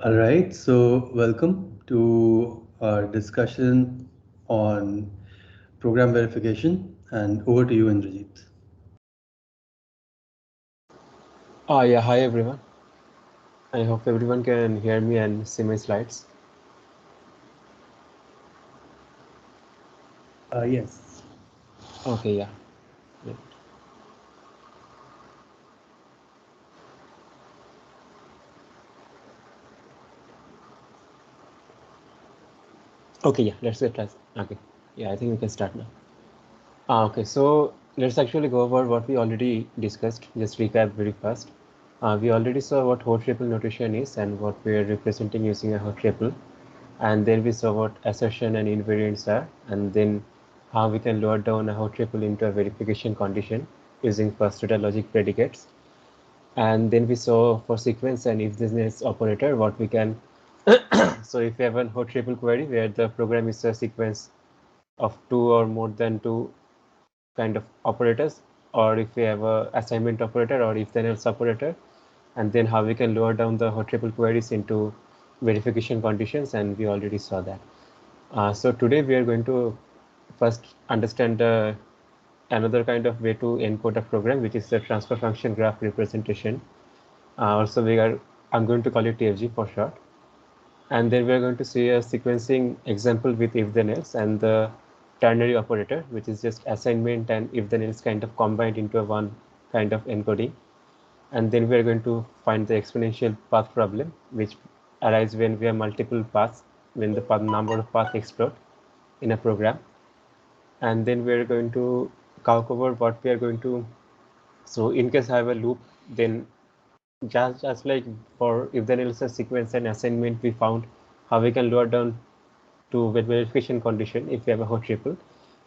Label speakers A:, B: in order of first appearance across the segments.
A: All right, so welcome to our discussion on program verification, and over to you, Indrajit.
B: Yeah, hi everyone. I hope everyone can hear me and see my slides.
A: Yes.
B: Okay, yeah. Yeah. Okay, yeah, let's get started. Okay, yeah, I think we can start now. Okay, so let's actually go over what we already discussed. Just recap very fast. We already saw what hot triple notation is and what we are representing using a hot triple. And then we saw what assertion and invariants are, and then how we can load down a hot triple into a verification condition using first order logic predicates. And then we saw for sequence and if this operator what we can so if you have a hot triple query where the program is a sequence of two or more than two kind of operators, or if we have a assignment operator or if then else operator, and then how we can lower down the hot triple queries into verification conditions, and we already saw that. So today we are going to first understand another kind of way to encode a program, which is the transfer function graph representation. Also, I'm going to call it TFG for short. And then we're going to see a sequencing example with if then else and the ternary operator, which is just assignment and if then else kind of combined into a one kind of encoding. And then we're going to find the exponential path problem, which arises when we have multiple paths, when the number of paths explode in a program. And then we're going to cover what we are going to. So in case I have a loop, then just like for if there is a sequence and assignment, we found how we can lower down to verification condition if we have a hot triple.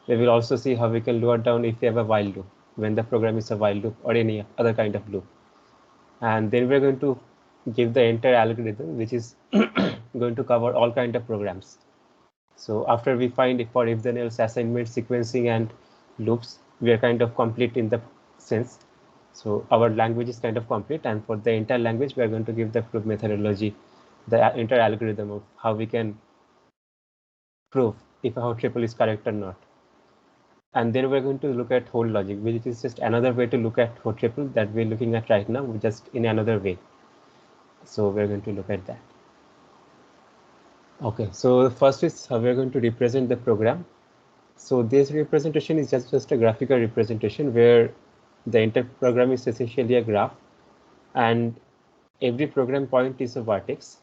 B: We will also see how we can lower down if we have a while loop, when the program is a while loop or any other kind of loop. And then we're going to give the entire algorithm, which is going to cover all kind of programs. So after we find for if then else assignment, sequencing and loops, we are kind of complete in the sense. So our language is kind of complete, and for the entire language, we are going to give the proof methodology, the entire algorithm of how we can prove if a hot triple is correct or not. And then we're going to look at hold logic, which is just another way to look at hot triple that we're looking at right now, just in another way. So we're going to look at that. Okay, so first is how we're going to represent the program. So this representation is just a graphical representation where the entire program is essentially a graph, and every program point is a vertex.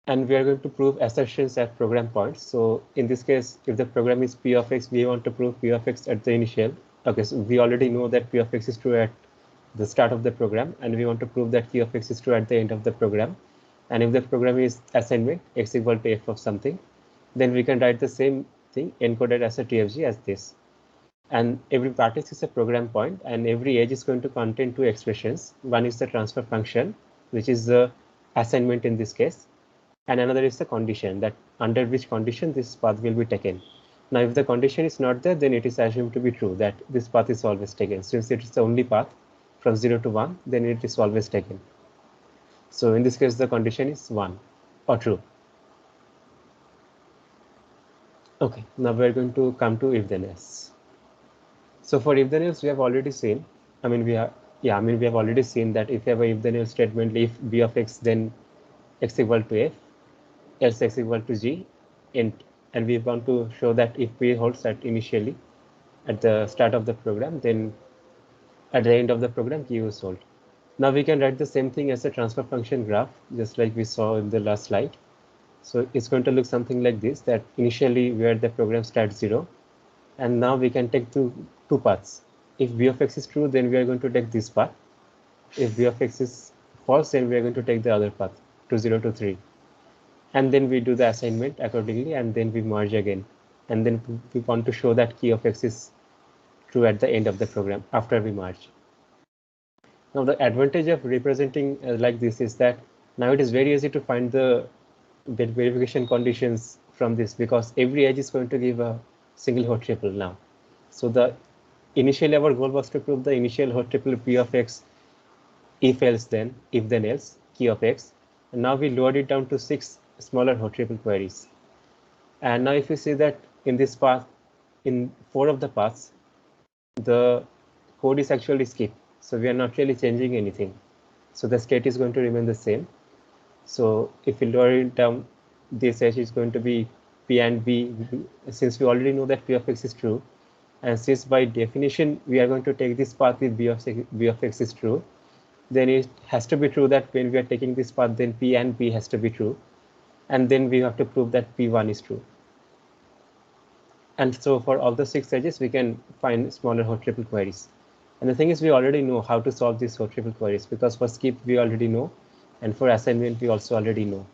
B: And we are going to prove assertions at program points. So in this case, if the program is p of x, we want to prove p of x at the initial. Okay, so we already know that p of x is true at the start of the program, and we want to prove that p of x is true at the end of the program. And if the program is assignment x equal to f of something, then we can write the same thing encoded as a TFG as this. And every vertex is a program point, and every edge is going to contain two expressions. One is the transfer function, which is the assignment in this case, and another is the condition, that under which condition this path will be taken. Now, if the condition is not there, then it is assumed to be true that this path is always taken. Since it is the only path from 0 to 1, then it is always taken. So in this case, the condition is 1 or true. Okay, now we're going to come to if then else. So for if then else, we have already seen, we have already seen that if you have a if then else statement, if b of x, then x equal to f, else x equal to g, and we want to show that if p holds that initially at the start of the program, then at the end of the program, q is hold. Now we can write the same thing as a transfer function graph, just like we saw in the last slide. So it's going to look something like this, that initially where the program starts 0, and now we can take two paths. If b of x is true, then we are going to take this path. If b of x is false, then we are going to take the other path, to 0 to 3. And then we do the assignment accordingly, and then we merge again. And then we want to show that key of x is true at the end of the program after we merge. Now the advantage of representing like this is that now it is very easy to find the verification conditions from this, because every edge is going to give a single hot triple now. So the initially our goal was to prove the initial hot triple p of x if else then, if then else, key of x. And now we lowered it down to 6 smaller hot triple queries. And now if you see that in this path, in 4 of the paths, the code is actually skipped. So we are not really changing anything. So the state is going to remain the same. So if we lower it down, this h is going to be p and b, since we already know that p of x is true. And since by definition, we are going to take this path with b of x is true, then it has to be true that when we are taking this path, then p and b has to be true. And then we have to prove that p1 is true. And so for all the 6 edges, we can find smaller hot triple queries. And the thing is, we already know how to solve these hot triple queries, because for skip, we already know. And for assignment, we also already know.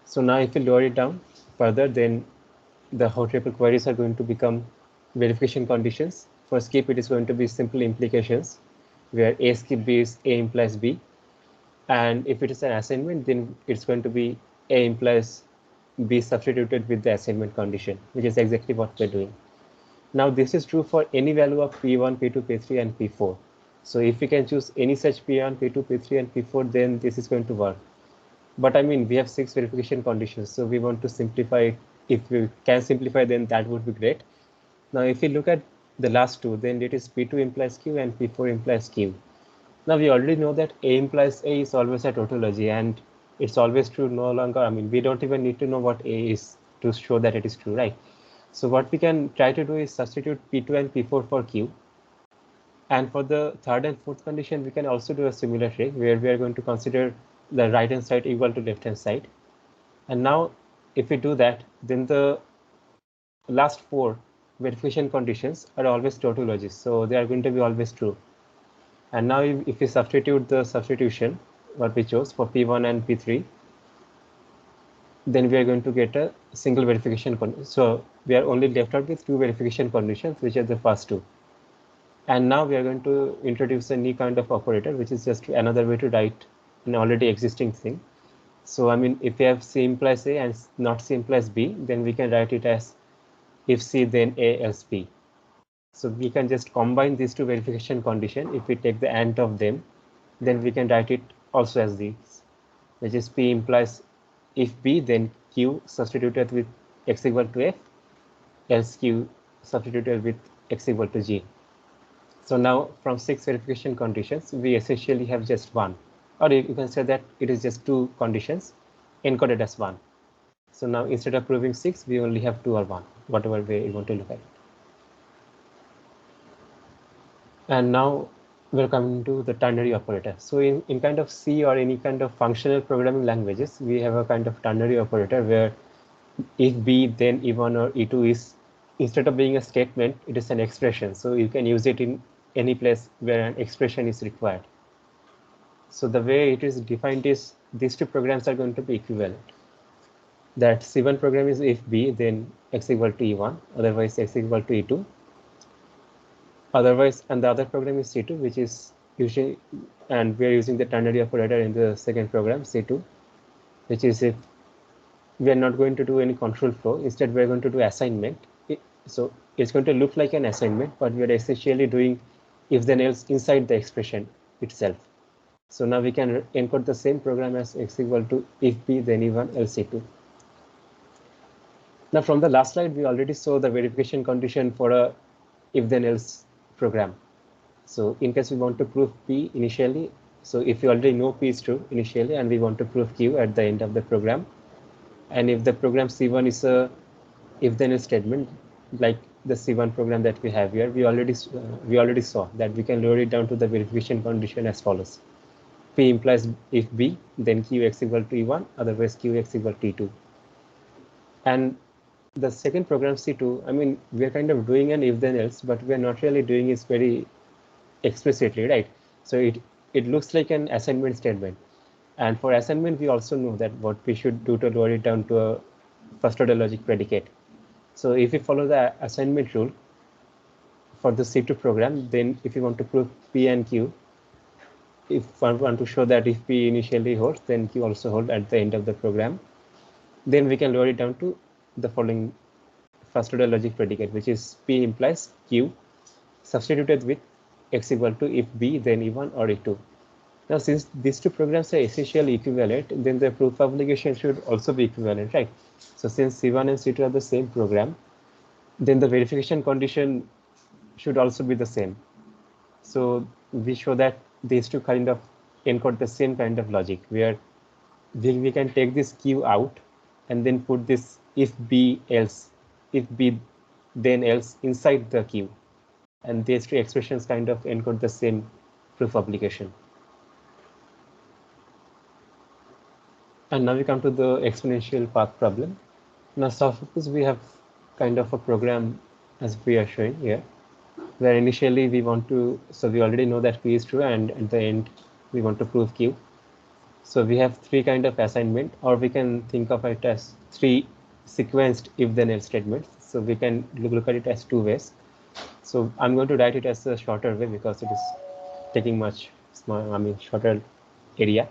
B: So now if we lower it down further, then the hot triple queries are going to become verification conditions. For skip, it is going to be simple implications, where A skip B is A implies B. And if it is an assignment, then it's going to be A implies B substituted with the assignment condition, which is exactly what we're doing. Now this is true for any value of P1, P2, P3, and P4. So if we can choose any such P1, P2, P3, and P4, then this is going to work. But I mean, we have 6 verification conditions, so we want to simplify it. If we can simplify, then that would be great. Now, if we look at the last two, then it is P2 implies Q and P4 implies Q. Now, we already know that A implies A is always a tautology, and it's always true no longer. I mean, we don't even need to know what A is to show that it is true, right? So what we can try to do is substitute P2 and P4 for Q. And for the third and fourth condition, we can also do a similar trick where we are going to consider the right hand side equal to left hand side. And now if we do that, then the last 4 verification conditions are always tautologies, so they are going to be always true. And now if we substitute the substitution what we chose for P1 and P3, then we are going to get a single verification condition. So we are only left out with 2 verification conditions, which are the first 2. And now we are going to introduce a new kind of operator, which is just another way to write an already existing thing. So I mean, if we have C implies A and not C implies B, then we can write it as if C, then A else B. So we can just combine these 2 verification conditions. If we take the AND of them, then we can write it also as this, which is P implies if B, then Q substituted with x equal to F, else Q substituted with x equal to G. So now from 6 verification conditions, we essentially have just 1. Or you can say that it is just 2 conditions encoded as 1. So now instead of proving 6, we only have 2 or 1, whatever way you want to look at it. And now we're coming to the ternary operator. So in kind of C or any kind of functional programming languages, we have a kind of ternary operator where if B, then E1 or E2 is, instead of being a statement, it is an expression. So you can use it in any place where an expression is required. So the way it is defined is these 2 programs are going to be equivalent. That C1 program is if B, then x equal to E1, otherwise x equal to E2. Otherwise, and the other program is C2, which is usually, and we are using the ternary operator in the second program, C2, which is if we are not going to do any control flow, instead we are going to do assignment. So it's going to look like an assignment, but we are essentially doing if then else inside the expression itself. So now we can encode the same program as x equal to if B, then E1, else E2. Now from the last slide, we already saw the verification condition for a if then else program. So in case we want to prove P initially, so if we already know P is true initially and we want to prove Q at the end of the program, and if the program C1 is a if then else statement, like the C1 program that we have here, we already saw that we can lower it down to the verification condition as follows. P implies if B, then Qx equal to E1, otherwise Qx equal to E2. And the second program C2, I mean, we are kind of doing an if then else, but we are not really doing it very explicitly, right? So it looks like an assignment statement. And for assignment, we also know that what we should do to lower it down to a first order logic predicate. So if we follow the assignment rule for the C2 program, then if you want to prove P and Q, if I want to show that if P initially holds, then Q also holds at the end of the program, then we can lower it down to the following first order logic predicate, which is P implies Q substituted with x equal to if b then e1 or e2. Now, since these two programs are essentially equivalent, then the proof obligation should also be equivalent, right? So since C1 and C2 are the same program, then the verification condition should also be the same. So we show that these two kind of encode the same kind of logic, where we can take this q out and then put this if b else, if b then else inside the q. And these two expressions kind of encode the same proof obligation. And now we come to the exponential path problem. Now suppose we have kind of a program as we are showing here, where initially we want to, so we already know that P is true, and at the end we want to prove Q. So we have three kind of assignment, or we can think of it as three sequenced if then else statements. So we can look at it as two ways. So I'm going to write it as a shorter way because it is taking much small, shorter area.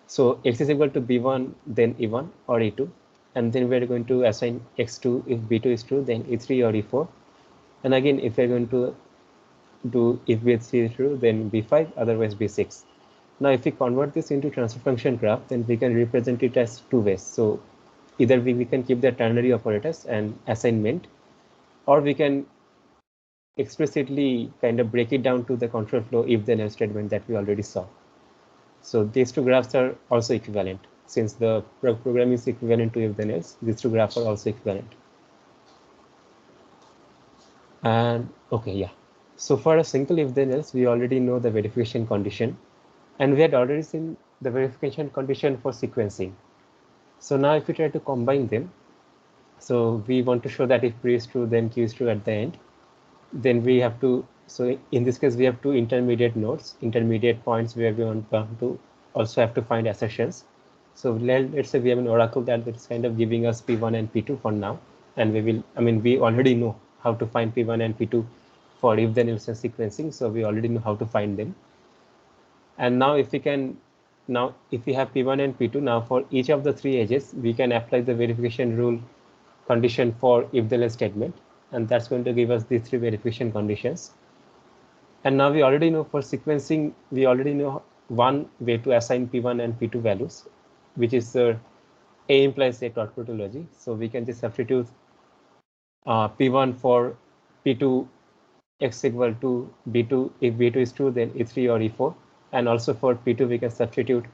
B: So x is equal to b1 then e1 or e2, and then we're going to assign x2 if b2 is true, then e3 or e4. And again, if we're going to do if b3 is true, then b5, otherwise b6. Now, if we convert this into transfer function graph, then we can represent it as two ways. So either we can keep the ternary operators and assignment, or we can explicitly kind of break it down to the control flow if then else statement that we already saw. So these two graphs are also equivalent. Since the program is equivalent to if then else, these two graphs are also equivalent. And okay, yeah. So for a single if then else, we already know the verification condition, and we had already seen the verification condition for sequencing. So now if we try to combine them, so we want to show that if P is true, then Q is true at the end. Then we have to, so in this case, we have two intermediate nodes, intermediate points where we want to also have to find assertions. So let's say we have an oracle that is kind of giving us P1 and P2 for now. And we will, we already know how to find P1 and P2 for if then else sequencing. So we already know how to find them. And now if we can, now if we have P1 and P2, now for each of the three edges, we can apply the verification rule condition for if then else statement. And that's going to give us these three verification conditions. And now we already know for sequencing, we already know one way to assign P1 and P2 values, which is A implies A tautology. So we can just substitute P1 for P2 x equal to B2. If B2 is true, then E3 or E4. And also for P2, we can substitute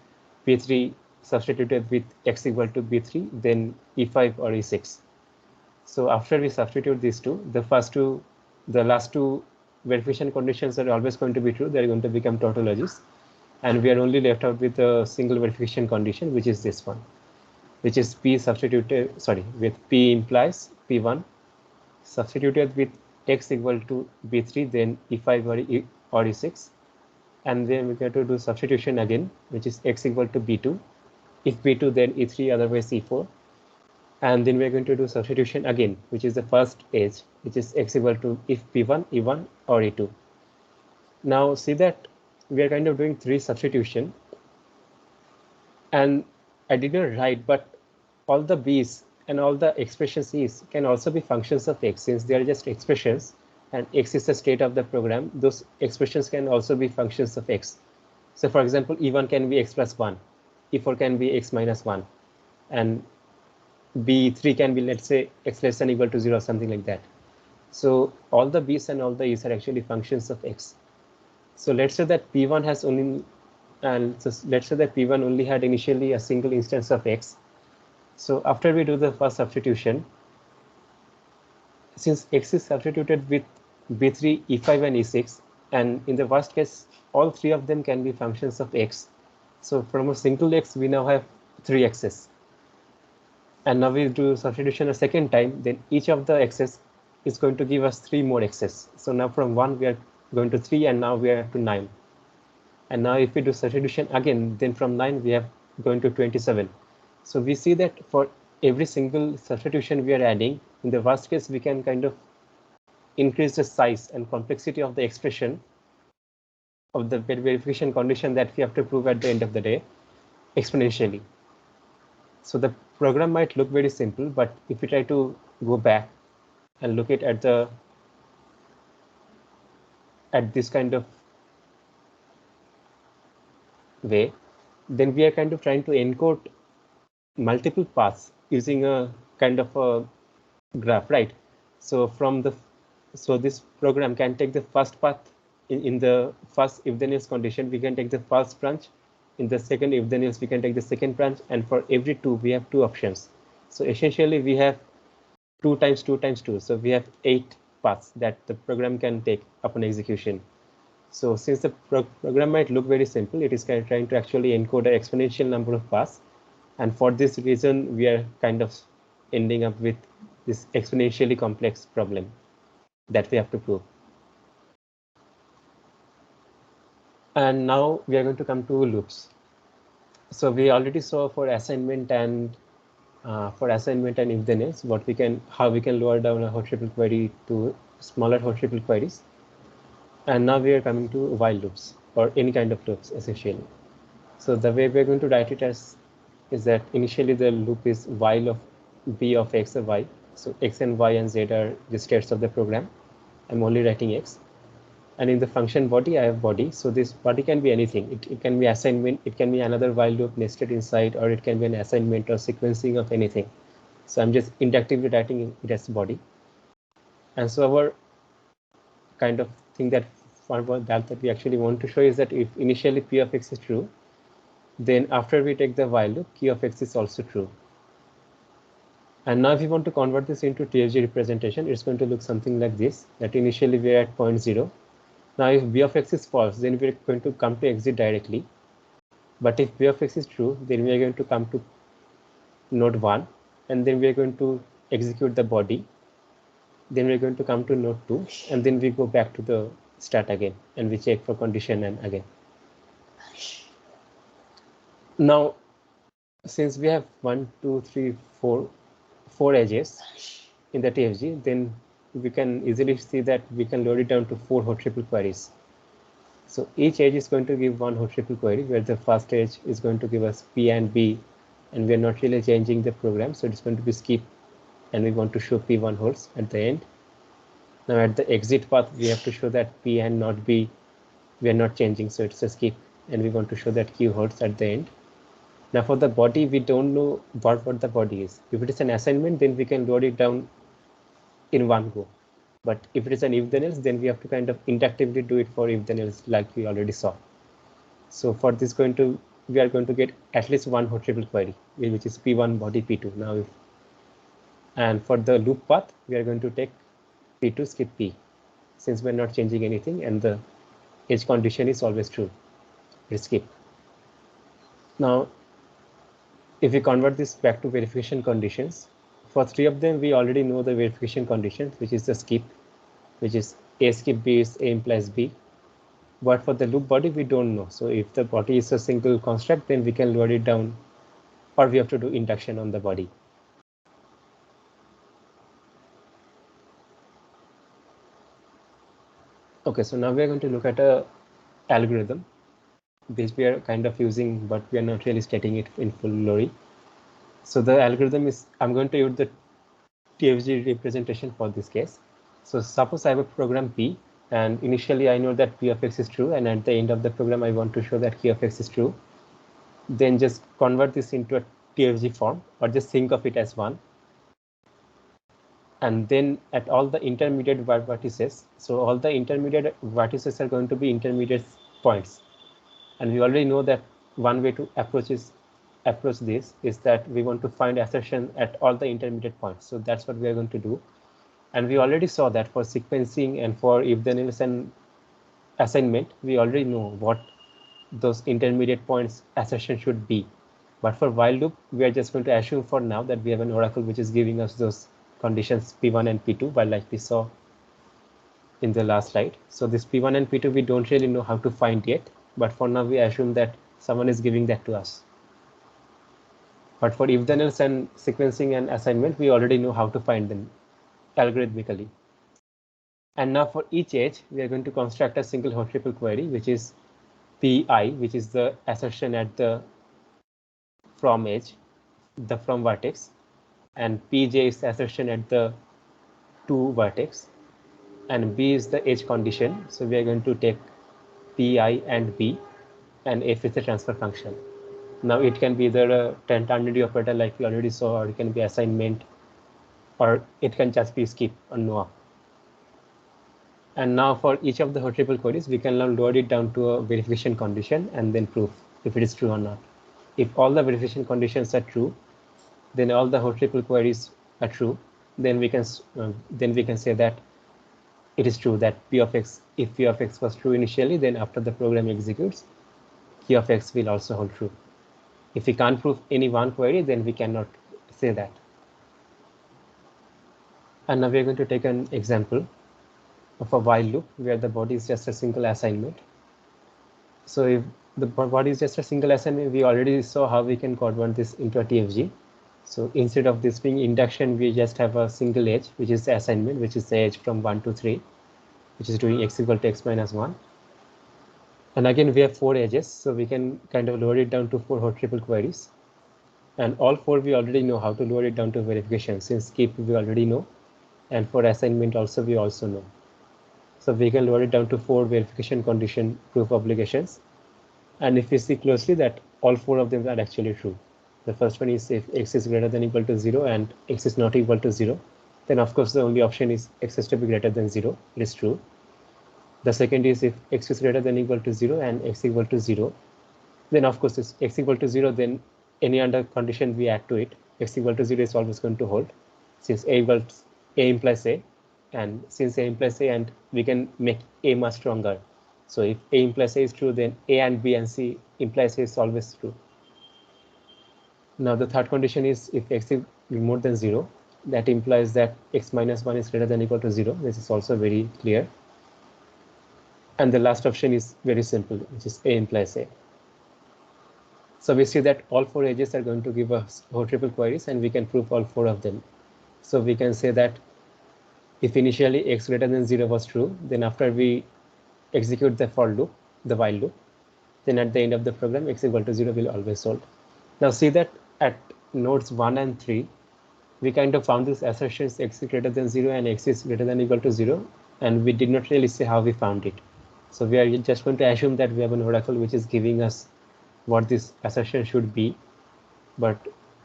B: P3 substituted with x equal to B3, then E5 or E6. So after we substitute these two, the last two verification conditions are always going to be true. They're going to become tautologies. And we are only left out with a single verification condition, which is this one, which is P substituted, with P implies P1 substituted with x equal to B3, then E5 or E6. And then we get to do substitution again, which is x equal to B2. If B2, then E3, otherwise E4. And then we're going to do substitution again, which is the first edge, which is x equal to if P1, E1 or E2. Now see that we are kind of doing three substitution. And I didn't write, but all the B's and all the expressions E's can also be functions of x, since they are just expressions and x is the state of the program. Those expressions can also be functions of x. So for example, E1 can be x plus 1, E4 can be x minus 1, and B3 can be, let's say, x less than equal to 0, something like that. So all the B's and all the E's are actually functions of x. So let's say that P1 has only, and so let's say that P1 only had initially a single instance of x. So after we do the first substitution, since x is substituted with B3, E5, and E6, and in the worst case, all three of them can be functions of x. So from a single x, we now have three x's. And now we do substitution a second time, then each of the x's is going to give us three more x's. So now from 1, we are going to 3, and now we are to 9. And now if we do substitution again, then from 9, we are going to 27. So we see that for every single substitution we are adding, in the worst case, we can kind of increase the size and complexity of the expression of the verification condition that we have to prove at the end of the day exponentially. So the program might look very simple, but if we try to go back and look at the at this kind of way, then we are kind of trying to encode multiple paths using a kind of a graph, right? So this program can take the first path in the first if then else condition, we can take the first branch. In the second if then else, we can take the second branch, and for every two we have two options. So essentially we have 2 times 2 times 2, so we have 8 paths that the program can take upon execution. So since the program might look very simple, it is kind of trying to actually encode an exponential number of paths, and for this reason we are kind of ending up with this exponentially complex problem that we have to prove. And now we are going to come to loops. So we already saw for assignment and if then else, how we can lower down a hot triple query to smaller hot triple queries. And now we are coming to while loops, or any kind of loops essentially. So the way we're going to write it is that initially the loop is while of b of x or y. So x and y and z are the states of the program. I'm only writing x. And in the function body, I have body. So this body can be anything. It can be assignment, it can be another while loop nested inside, or it can be an assignment or sequencing of anything. So I'm just inductively writing it as body. And so our kind of thing that we actually want to show is that if initially p of x is true, then after we take the while loop, q of x is also true. And now if you want to convert this into TFG representation, it's going to look something like this, that initially we're at 0.0. Now if b of x is false, then we're going to come to exit directly. But if b of x is true, then we are going to come to node 1, and then we are going to execute the body. Then we're going to come to node 2, and then we go back to the start again, and we check for condition and again. Now, since we have 1, 2, 3, 4 edges in the TFG, then we can easily see that we can load it down to 4 hot triple queries. So each edge is going to give 1 hot triple query, where the first edge is going to give us P and B, and we're not really changing the program, so it's going to be skip, and we want to show P1 holds at the end. Now at the exit path, we have to show that P and not B, we are not changing, so it's a skip, and we want to show that Q holds at the end. Now for the body, we don't know what the body is. If it is an assignment, then we can load it down in one go. But if it is an if then else, then we have to kind of inductively do it for if then else, like we already saw. So for this we are going to get at least 1 hot triple query, which is P1 body P2. Now and for the loop path, we are going to take P2 skip P, since we're not changing anything and the edge condition is always true. We skip. Now if we convert this back to verification conditions, for 3 of them, we already know the verification conditions, which is the skip, which is A skip B is A implies B. But for the loop body, we don't know. So if the body is a single construct, then we can load it down, or we have to do induction on the body. Okay, so now we are going to look at a algorithm. This we are kind of using, but we are not really stating it in full glory. So the algorithm is, I'm going to use the TFG representation for this case. So suppose I have a program P, and initially I know that P of x is true, and at the end of the program I want to show that Q of x is true. Then just convert this into a TFG form, or just think of it as 1. And then at all the intermediate vertices, so all the intermediate vertices are going to be intermediate points. And we already know that one way to approach this is that we want to find assertion at all the intermediate points. So that's what we are going to do. And we already saw that for sequencing and for if then else and assignment, we already know what those intermediate points assertion should be. But for while loop, we are just going to assume for now that we have an oracle which is giving us those conditions P1 and P2, but like we saw in the last slide. So this P1 and P2, we don't really know how to find yet, but for now we assume that someone is giving that to us. But for if then else and sequencing and assignment, we already know how to find them algorithmically. And now for each edge, we are going to construct a single hot triple query, which is Pi, which is the assertion at the from edge, the from vertex, and Pj is the assertion at the to vertex. and B is the edge condition. So we are going to take Pi and B, and F is the transfer function. Now it can be either a ternary operator like we already saw, or it can be assignment, or it can just be skip or no. And now for each of the hot triple queries, we can now load it down to a verification condition and then proof if it is true or not. If all the verification conditions are true, then all the hot triple queries are true. Then we can say that it is true that P of X, if P of X was true initially, then after the program executes, Q of X will also hold true. If we can't prove any one query, then we cannot say that. And now we are going to take an example of a while loop where the body is just a single assignment. So if the body is just a single assignment, we already saw how we can convert this into a TFG. So instead of this being induction, we just have a single edge, which is the assignment, which is the edge from 1 to 3, which is doing x equal to x minus 1. And again, we have 4 edges, so we can kind of lower it down to 4 hot triple queries. And all 4 we already know how to lower it down to verification, since skip we already know, and for assignment also we also know. So we can lower it down to 4 verification condition proof obligations. And if we see closely that all 4 of them are actually true. The first one is if x is greater than or equal to 0 and x is not equal to 0, then of course the only option is x has to be greater than 0. It is true. The second is if x is greater than or equal to 0 and x equal to 0, then of course it's x equal to 0, then any other condition we add to it, x equal to 0 is always going to hold, since A implies A, and since A implies A, and we can make A much stronger. So if A implies A is true, then A and B and C implies A is always true. Now the third condition is if x is more than 0, that implies that x minus 1 is greater than or equal to 0. This is also very clear. And the last option is very simple, which is A implies A. So we see that all 4 edges are going to give us hot triple queries, and we can prove all 4 of them. So we can say that if initially x greater than 0 was true, then after we execute the for loop, the while loop, then at the end of the program, x equal to 0 will always hold. Now see that at nodes 1 and 3, we kind of found these assertions x is greater than 0 and x is greater than or equal to 0, and we did not really say how we found it. So we are just going to assume that we have an oracle which is giving us what this assertion should be, but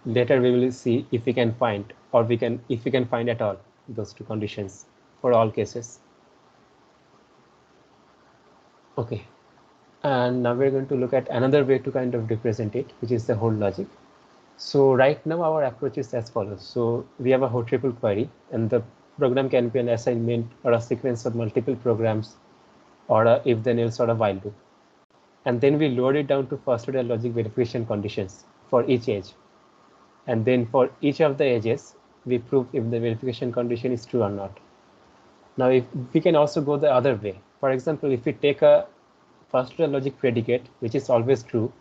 B: later we will see if we can find, or if we can find at all those 2 conditions for all cases. Okay, and now we're going to look at another way to kind of represent it, which is the hold logic. So right now our approach is as follows. So we have a hot triple query, and the program can be an assignment or a sequence of multiple programs, or a if then else or a while loop. And then we load it down to first order logic verification conditions for each edge. And then for each of the edges, we prove if the verification condition is true or not. Now, if we can also go the other way. For example, if we take a first order logic predicate, which is always true,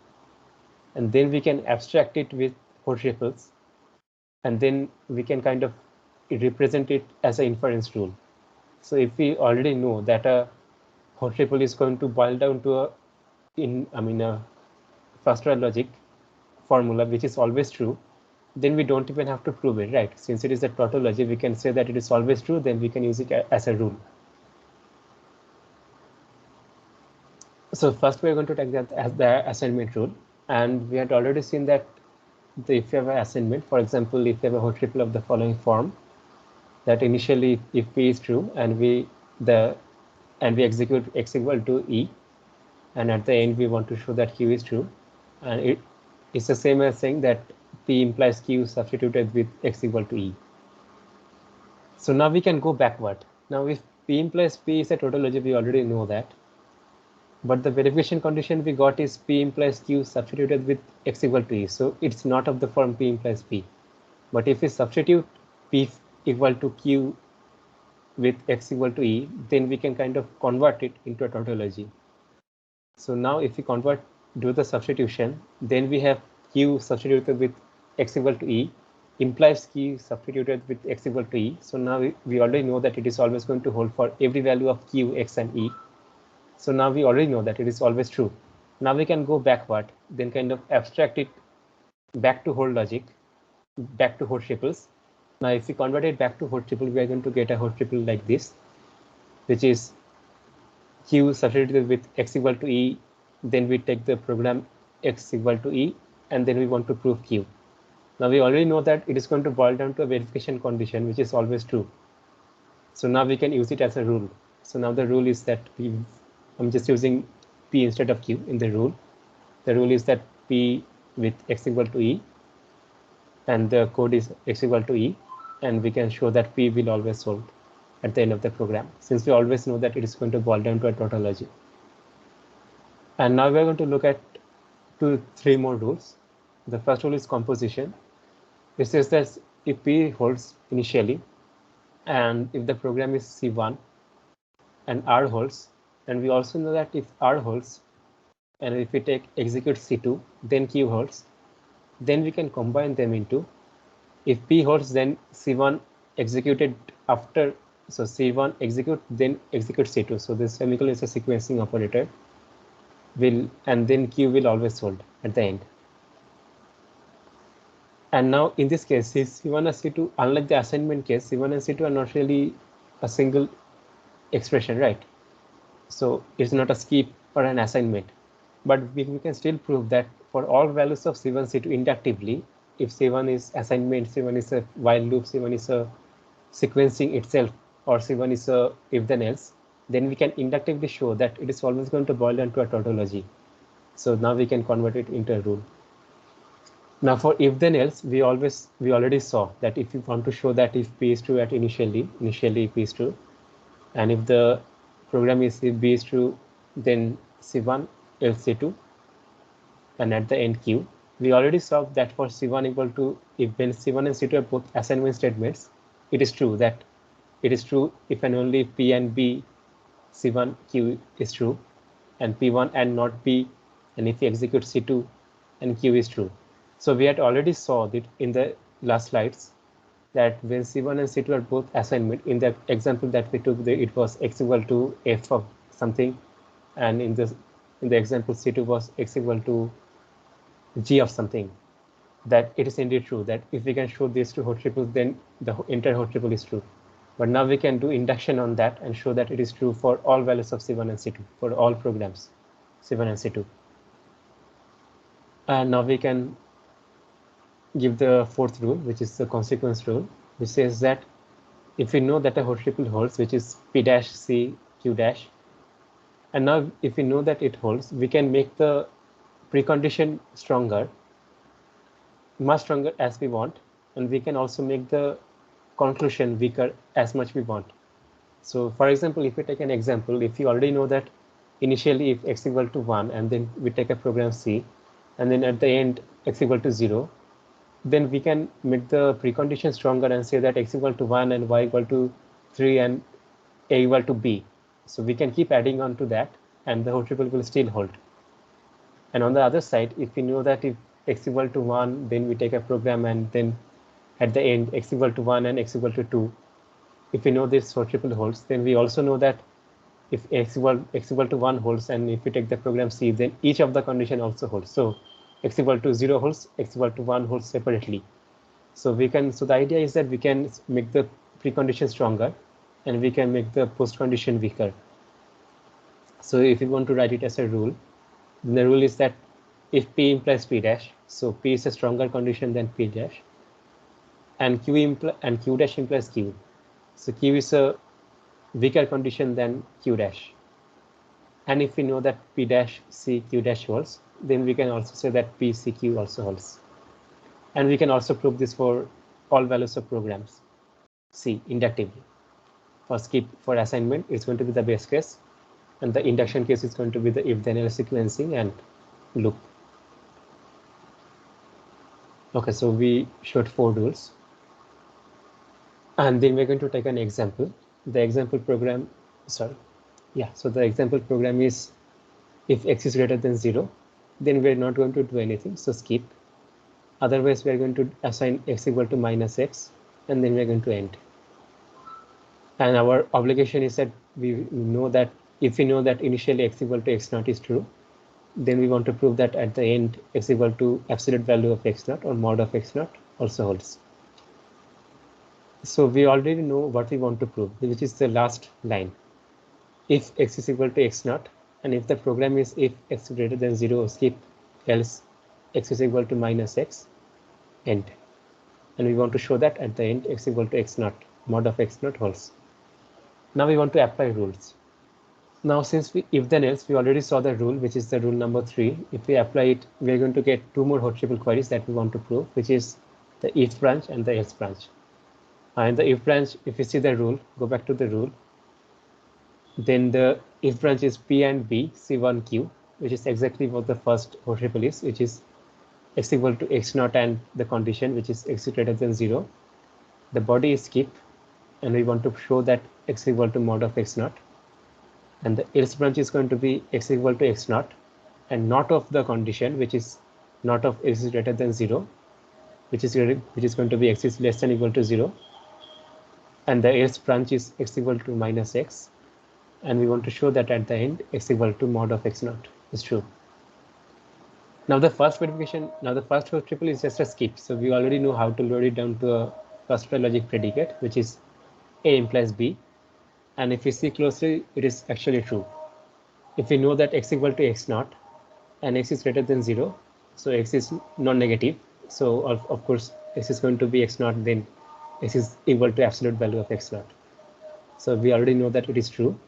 B: and then we can abstract it with hot triples, and then we can kind of represent it as an inference rule. So if we already know that a hot triple is going to boil down to a first order logic formula which is always true, then we don't even have to prove it, right? Since it is a tautology, we can say that it is always true, then we can use it as a rule. So first we are going to take that as the assignment rule, and we had already seen that if you have an assignment, for example, if you have a hot triple of the following form, that initially if P is true and we execute x equal to E, and at the end we want to show that Q is true, and it's the same as saying that P implies Q substituted with x equal to E. So now we can go backward. Now if P implies P is a tautology, we already know that. But the verification condition we got is P implies Q substituted with x equal to E. So it's not of the form P implies P. But if we substitute P equal to Q with x equal to E, then we can kind of convert it into a tautology. So now if we do the substitution, then we have Q substituted with x equal to E implies Q substituted with x equal to E. So now we already know that it is always going to hold for every value of Q, X, and E. So now we already know that it is always true. Now we can go backward, then kind of abstract it back to hold logic, back to hot triples. Now if we convert it back to hot triple, we are going to get a hot triple like this. which is q substituted with x equal to e, then we take the program x equal to e, and then we want to prove q. Now we already know that it is going to boil down to a verification condition, which is always true. So now we can use it as a rule. So now the rule is that I'm just using p instead of q in the rule. The rule is that p with x equal to e, and the code is x equal to e, and we can show that p will always solve at the end of the program, since we always know that it is going to boil down to a tautology. And now we're going to look at 3 more rules. The first rule is composition. It says that if p holds initially, and if the program is C1 and R holds, and we also know that if R holds, and if we take execute C2, then Q holds, then we can combine them into, if P holds, then C1 executed after, so C1 execute, then execute C2. So this semicolon is a sequencing operator, and then Q will always hold at the end. And now in this case, C1 and C2, unlike the assignment case, C1 and C2 are not really a single expression, right? So it's not a skip or an assignment, but we can still prove that for all values of C1, C2 inductively, if C1 is assignment, C1 is a while loop, C1 is a sequencing itself, or C1 is a if then else, then we can inductively show that it is always going to boil down to a tautology. So now we can convert it into a rule. Now for if then else, we already saw that if you want to show that if p is true at initially p is true, and if the program is if b is true, then C1 else C2, and at the end Q. We already saw that for C1 equal to, if when C1 and C2 are both assignment statements, it is true that it is true if and only if P and B C1 Q is true, and P1 and not P, and if we execute C2 and Q is true. So we had already saw that in the last slides that when C1 and C2 are both assignment, in the example that we took, it was x equal to f of something, and in the example C2 was x equal to g of something, that it is indeed true that if we can show these two Holt triples, then the entire Holt triple is true. But now we can do induction on that and show that it is true for all values of C1 and C2, for all programs C1 and C2. And now we can give the fourth rule, which is the consequence rule, which says that if we know that a Holt triple holds, which is P dash C Q dash, and now if we know that it holds, we can make the precondition stronger, much stronger as we want, and we can also make the conclusion weaker as much we want. So for example, if we take an example, if you already know that initially if x equal to 1, and then we take a program C, and then at the end x equal to 0, then we can make the precondition stronger and say that x equal to 1 and y equal to 3 and a equal to b. So we can keep adding on to that, and the Holt triple will still hold. And on the other side, if we know that if x equal to 1, then we take a program, and then at the end x equal to 1 and x equal to 2, if we know this Holt triple holds, then we also know that if x equal to 1 holds, and if we take the program C, then each of the condition also holds. So x equal to 0 holds, x equal to 1 holds separately. So we can, so the idea is that we can make the precondition stronger, and we can make the post condition weaker. So if we want to write it as a rule, then the rule is that if P implies P dash, so P is a stronger condition than P dash, and Q dash implies Q. So Q is a weaker condition than Q dash. And if we know that P dash C Q dash holds, then we can also say that P C Q also holds. And we can also prove this for all values of programs C inductively. For skip, for assignment, it's going to be the base case, and the induction case is going to be the if then else sequencing and loop. Okay, so we showed 4 rules, and then we're going to take an example. The example program, so the example program is if x is greater than 0, then we're not going to do anything, so skip. Otherwise, we're going to assign x equal to minus x, and then we're going to end. And our obligation is that we know that if we know that initially x equal to x naught is true, then we want to prove that at the end x equal to absolute value of x naught or mod of x naught also holds. So we already know what we want to prove, which is the last line. if x is equal to x naught, and if the program is if x greater than 0, skip, else x is equal to minus x, end. And we want to show that at the end x equal to x naught, mod of x naught holds. Now we want to apply rules. Now since we if then else, we already saw the rule, which is the rule number 3. If we apply it, we are going to get 2 more hot triple queries that we want to prove, which is the if branch and the else branch. In the if branch, if you see the rule, go back to the rule, then the if branch is P and B C1Q, which is exactly what the first hot triple is, which is x equal to x naught and the condition, which is x greater than 0. The body is skip, and we want to show that x equal to mod of x naught. And the else branch is going to be x equal to x naught and not of the condition, which is not of x is greater than 0, which is going to be x is less than or equal to 0. And the else branch is x equal to minus x. And we want to show that at the end x equal to mod of x naught is true. Now the first verification, now the first hot triple is just a skip. So we already know how to load it down to a first order logic predicate, which is A implies B. And if we see closely, it is actually true. If we know that x equal to x naught and x is greater than 0, so x is non-negative. So of course, x is going to be x naught, then x is equal to absolute value of x naught. So we already know that it is true.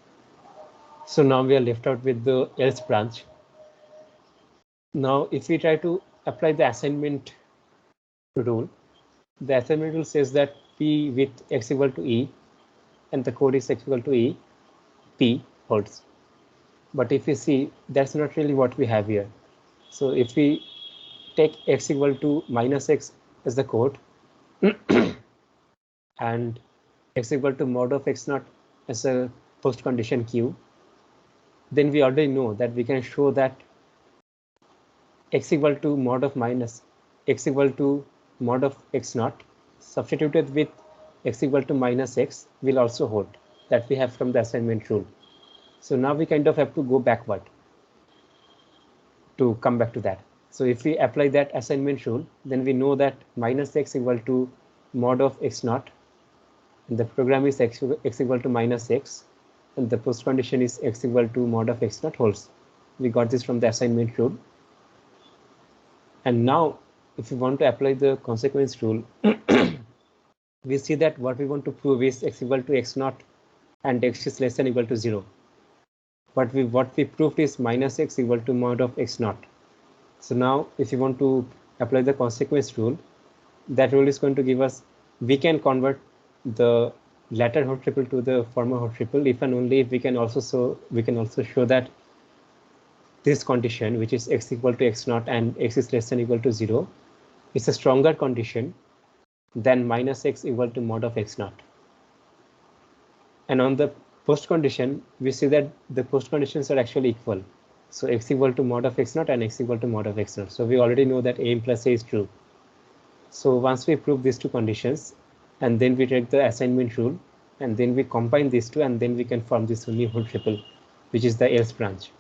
B: So now we are left out with the else branch. Now, if we try to apply the assignment rule, the assignment rule says that P with x equal to E and the code is x equal to E, P holds. But if you see, that's not really what we have here. So if we take x equal to minus x as the code and x equal to mod of x naught as a post condition Q, then we already know that we can show that x equal to mod of minus x equal to mod of x naught substituted with x equal to minus x will also hold, that we have from the assignment rule. So now we kind of have to go backward to come back to that. So if we apply that assignment rule, then we know that minus x equal to mod of x naught, and the program is x equal to minus x, and the post condition is x equal to mod of x naught holds. We got this from the assignment rule. And now if we want to apply the consequence rule, we see that what we want to prove is x equal to x naught and x is less than or equal to 0. But what we proved is minus x equal to mod of x naught. So now if you want to apply the consequence rule, that rule is going to give us, we can convert the latter hot triple to the former hot triple if and only if we can also show that this condition, which is x equal to x naught and x is less than or equal to 0, is a stronger condition than minus x equal to mod of x naught. And on the post condition, we see that the post conditions are actually equal. So x equal to mod of x naught and x equal to mod of x naught. So we already know that a plus a is true. So once we prove these two conditions, and then we take the assignment rule, and then we combine these two, and then we can form this new hot triple, which is the else branch.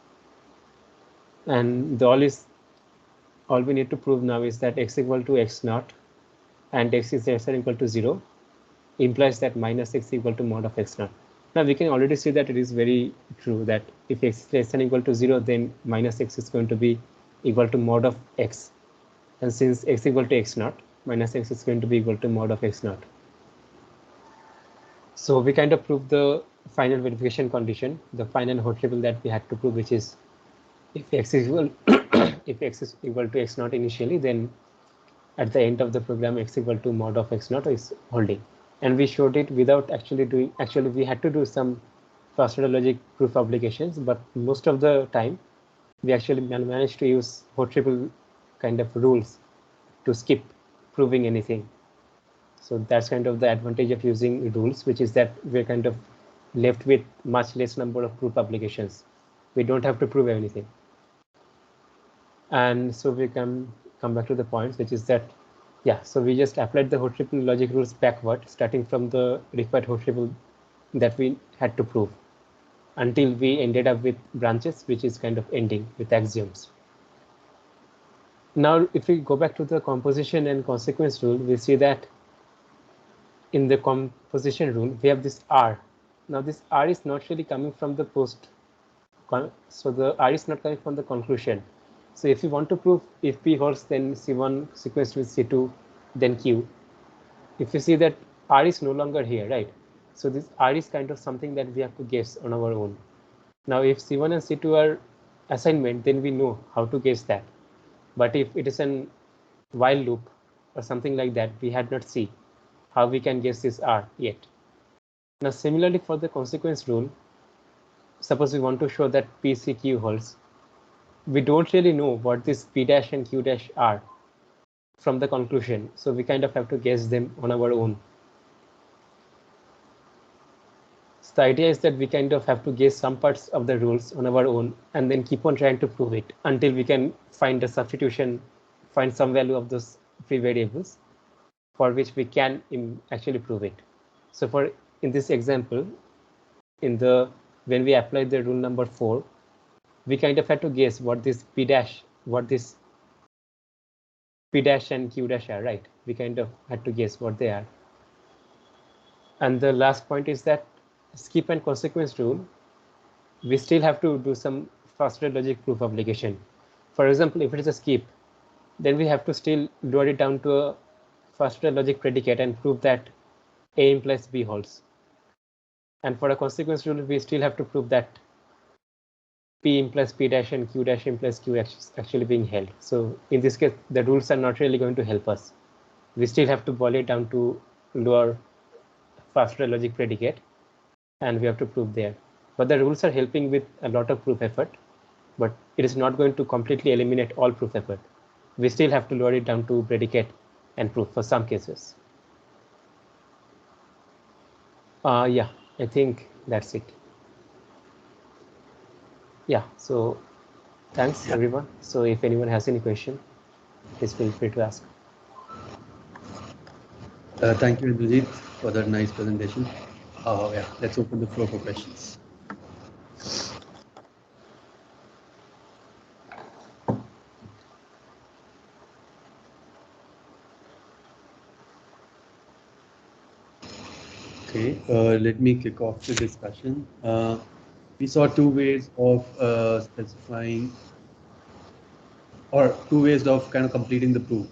B: And all we need to prove now is that x equal to x naught and x is less than or equal to 0 implies that minus x equal to mod of x naught. Now we can already see that it is very true that if x is less than or equal to 0, then minus x is going to be equal to mod of x. And since x equal to x naught, minus x is going to be equal to mod of x naught. So we kind of proved the final verification condition, the final hot triple that we had to prove, which is if x is equal if x is equal to x naught initially, then at the end of the program x equal to mod of x naught is holding. And we showed it without actually doing, we had to do some first order logic proof applications, but most of the time we actually managed to use hot triple kind of rules to skip proving anything. So that's kind of the advantage of using rules, which is that we're kind of left with much less number of proof applications. We don't have to prove anything. And so we can come back to the points, which is that, yeah, so we just applied the hot triple logic rules backward, starting from the required hot triple that we had to prove until we ended up with branches, which is kind of ending with axioms. Now, if we go back to the composition and consequence rule, we see that in the composition rule, we have this R, Now this R is not really coming from the post. So the R is not coming from the conclusion. So if you want to prove if P holds, then C1 sequence with C2, then Q. If you see that R is no longer here, right? So this R is kind of something that we have to guess on our own. Now, if C1 and C2 are assignment, then we know how to guess that. But if it is an while loop or something like that, we had not seen how we can guess this R yet. Now, similarly for the consequence rule, suppose we want to show that PCQ holds. We don't really know what this P dash and Q dash are from the conclusion. So we kind of have to guess them on our own. So the idea is that we kind of have to guess some parts of the rules on our own and then keep on trying to prove it until we can find a substitution, find some value of those free variables for which we can actually prove it. So for in this example, when we apply the rule number 4, we kind of had to guess what this P dash and Q dash are, right? We kind of had to guess what they are. And the last point is that skip and consequence rule, we still have to do some faster logic proof obligation. For example, if it is a skip, then we have to still lower it down to a faster logic predicate and prove that A implies B holds. And for a consequence rule, we still have to prove that P implies P dash and Q dash implies Q actually being held. So in this case, the rules are not really going to help us. We still have to boil it down to lower faster logic predicate, and we have to prove there. But the rules are helping with a lot of proof effort, but it is not going to completely eliminate all proof effort. We still have to lower it down to predicate and proof for some cases. Yeah, I think that's it. Yeah, so thanks everyone. So if anyone has any question, please feel free to ask.
A: Thank you, Indrajit, for that nice presentation. Yeah, let's open the floor for questions. Okay, let me kick off the discussion. We saw two ways of specifying, or two ways of kind of completing the proof.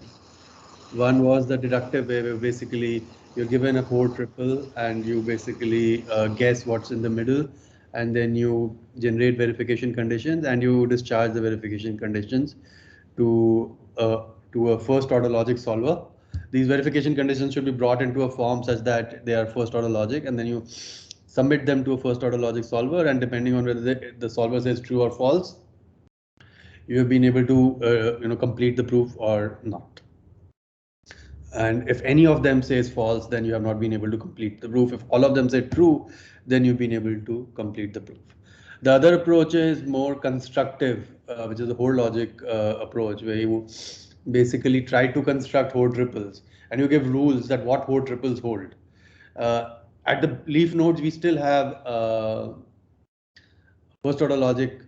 A: One was the deductive way, where basically you're given a whole triple and you basically guess what's in the middle, and then you generate verification conditions and you discharge the verification conditions to a first order logic solver. These verification conditions should be brought into a form such that they are first order logic, and then you submit them to a first order logic solver, and depending on whether the solver says true or false, you have been able to complete the proof or not. And if any of them says false, then you have not been able to complete the proof. If all of them say true, then you've been able to complete the proof. The other approach is more constructive, which is a whole logic approach, where you basically try to construct whole triples and you give rules that what whole triples hold. At the leaf nodes, we still have first order logic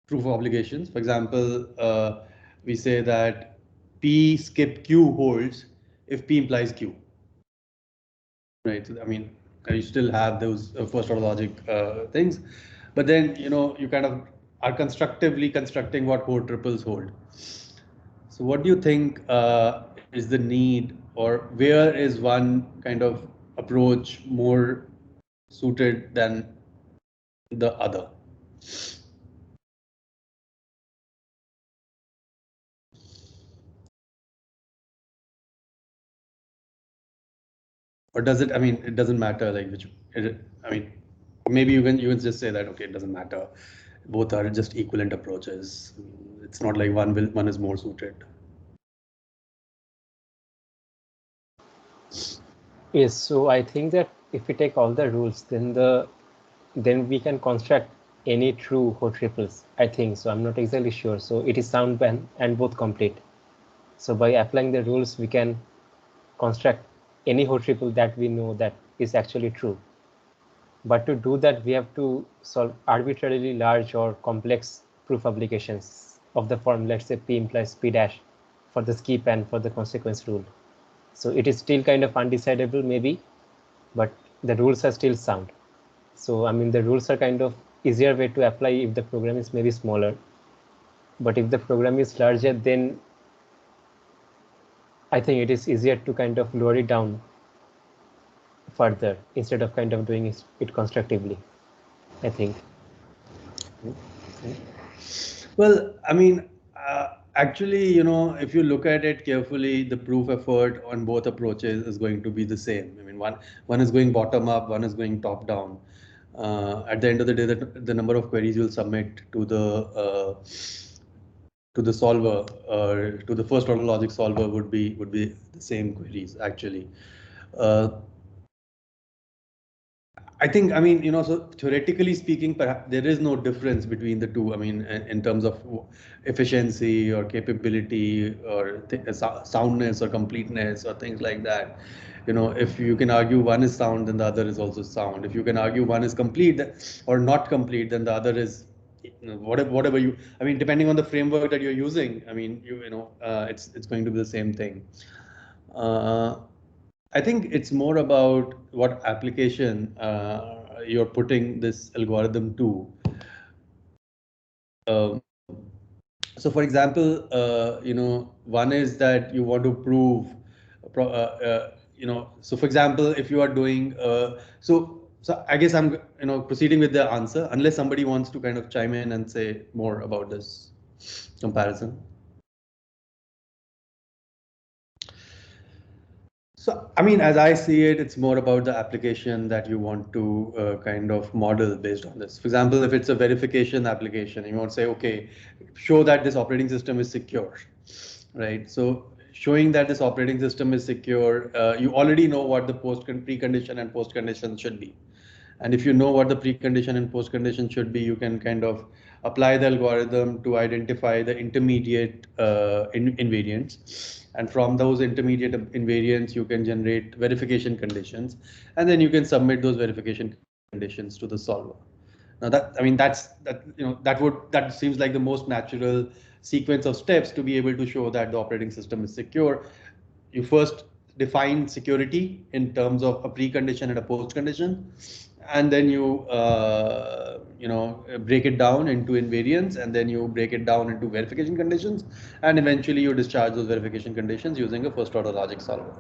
A: proof obligations. For example, we say that P skip Q holds if P implies Q. Right. I mean, you still have those first order logic things, but then you kind of are constructively constructing what whole triples hold. So what do you think is the need, or where is one kind of approach more suited than the other? Or does it? I mean, it doesn't matter. Like which? I mean, maybe you can just say that okay, it doesn't matter. Both are just equivalent approaches. It's not like one is more suited.
B: Yes, so I think that if we take all the rules, then we can construct any true whole triples. I think so. I'm not exactly sure. So it is sound and both complete. So by applying the rules, we can construct any whole triple that we know that is actually true. But to do that, we have to solve arbitrarily large or complex proof obligations of the form, let's say P implies P dash for the skip and for the consequence rule. So it is still kind of undecidable maybe, but the rules are still sound. So I mean the rules are kind of easier way to apply if the program is maybe smaller. But if the program is larger, then I think it is easier to kind of lower it down further instead of kind of doing it constructively, I think.
A: Okay. Well, I mean, actually, you know, if you look at it carefully, the proof effort on both approaches is going to be the same. I mean, one is going bottom up, one is going top down. At the end of the day, the number of queries you'll submit to the solver or to the first order logic solver would be the same queries actually. I think, I mean, you know, so theoretically speaking, perhaps there is no difference between the two. I mean, in terms of efficiency or capability or soundness or completeness or things like that. You know, if you can argue one is sound, then the other is also sound. If you can argue one is complete or not complete, then the other is, you know, whatever you. I mean, depending on the framework that you're using. I mean, it's going to be the same thing. I think it's more about what application you're putting this algorithm to. Um, so, for example, you know, one is that you want to prove, you know, so for example, if you are doing, so I guess I'm, you know, proceeding with the answer, unless somebody wants to kind of chime in and say more about this comparison. So, I mean, as I see it, it's more about the application that you want to kind of model based on this. For example, if it's a verification application, you want to say, okay, show that this operating system is secure, right? So showing that this operating system is secure, you already know what the precondition and post condition should be. And if you know what the precondition and post condition should be, you can kind of apply the algorithm to identify the intermediate invariants. And from those intermediate invariants, you can generate verification conditions. And then you can submit those verification conditions to the solver. Now that, I mean, that seems like the most natural sequence of steps to be able to show that the operating system is secure. You first define security in terms of a precondition and a post condition, and then you break it down into invariants, and then you break it down into verification conditions, and eventually you discharge those verification conditions using a first order logic solver.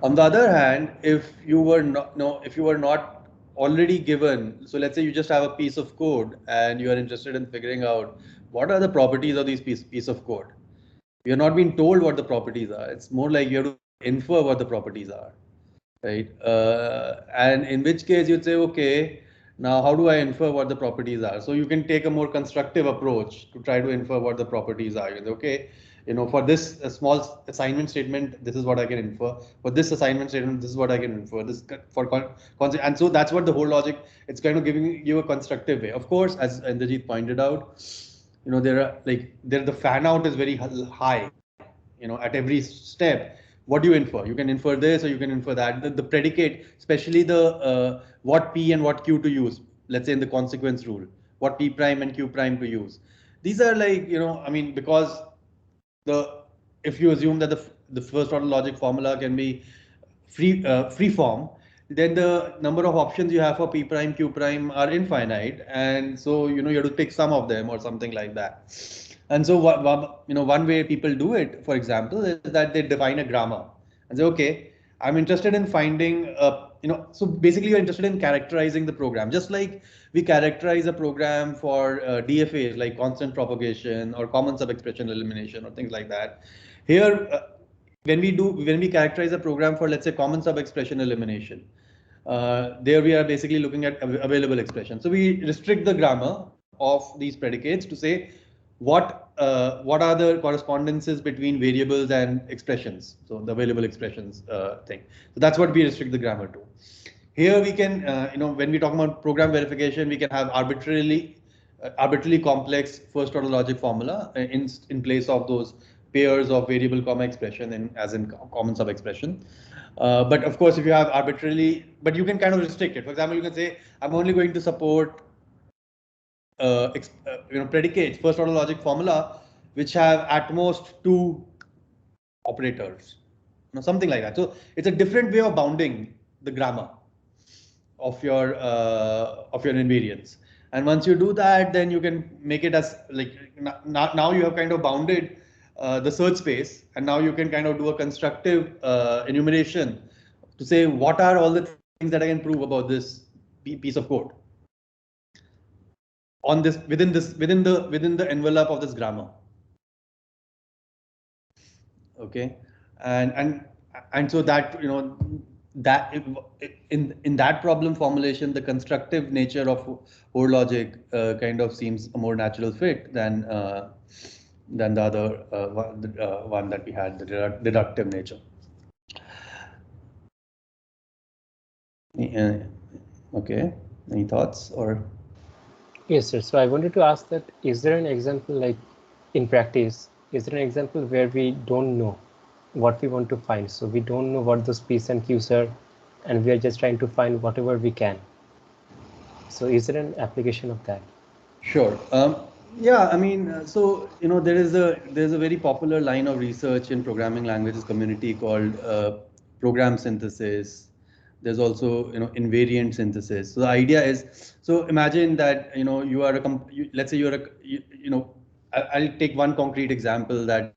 A: On the other hand, if you were not already given, so let's say you just have a piece of code and you are interested in figuring out what are the properties of these piece of code. You're not being told what the properties are. It's more like you have to infer what the properties are, right? And in which case you'd say, okay, now how do I infer what the properties are? So you can take a more constructive approach to try to infer what the properties are. You say, okay, you know, for this small assignment statement, this is what I can infer. For this assignment statement, this is what I can infer. This and so that's what the whole logic. It's kind of giving you a constructive way. Of course, as Indrajit pointed out, you know, the fan out is very high. You know, at every step, what do you infer? You can infer this or you can infer that. The predicate, especially the what p and what q to use. Let's say in the consequence rule, what p prime and q prime to use. These are like, you know, I mean, because if you assume that the first order logic formula can be free form, then the number of options you have for p prime q prime are infinite, and so you know you have to pick some of them or something like that. And so one way people do it, for example, is that they define a grammar and say, okay, I'm interested in finding so basically you're interested in characterizing the program, just like we characterize a program for DFAs like constant propagation or common sub-expression elimination or things like that. Here, when we characterize a program for, let's say, common sub-expression elimination, there we are basically looking at available expression. So we restrict the grammar of these predicates to say what are the correspondences between variables and expressions. So the available expressions thing. So that's what we restrict the grammar to. Here we can, when we talk about program verification, we can have arbitrarily complex first order logic formula in place of those pairs of variable comma expression as in common sub expression. But of course, if you have but you can kind of restrict it. For example, you can say, I'm only going to support predicates, first order logic formula, which have at most 2 operators, something like that. So it's a different way of bounding the grammar. invariants. And once you do that, then you can make it as like now you have kind of bounded the search space, and now you can kind of do a constructive enumeration to say what are all the things that I can prove about this piece of code on this within the envelope of this grammar. Okay, and so that that in that problem formulation, the constructive nature of Hoare logic kind of seems a more natural fit than the other one that we had, the deductive nature. Okay, any thoughts or?
B: Yes, sir. So I wanted to ask that, is there an example, like in practice, is there an example where we don't know what we want to find? So we don't know what those P's and Q's are, and we are just trying to find whatever we can. So is there an application of that?
A: Sure. Yeah, I mean, so there's a very popular line of research in programming languages community called program synthesis. There's also invariant synthesis. So the idea is, so imagine that you are let's say you're I'll take one concrete example that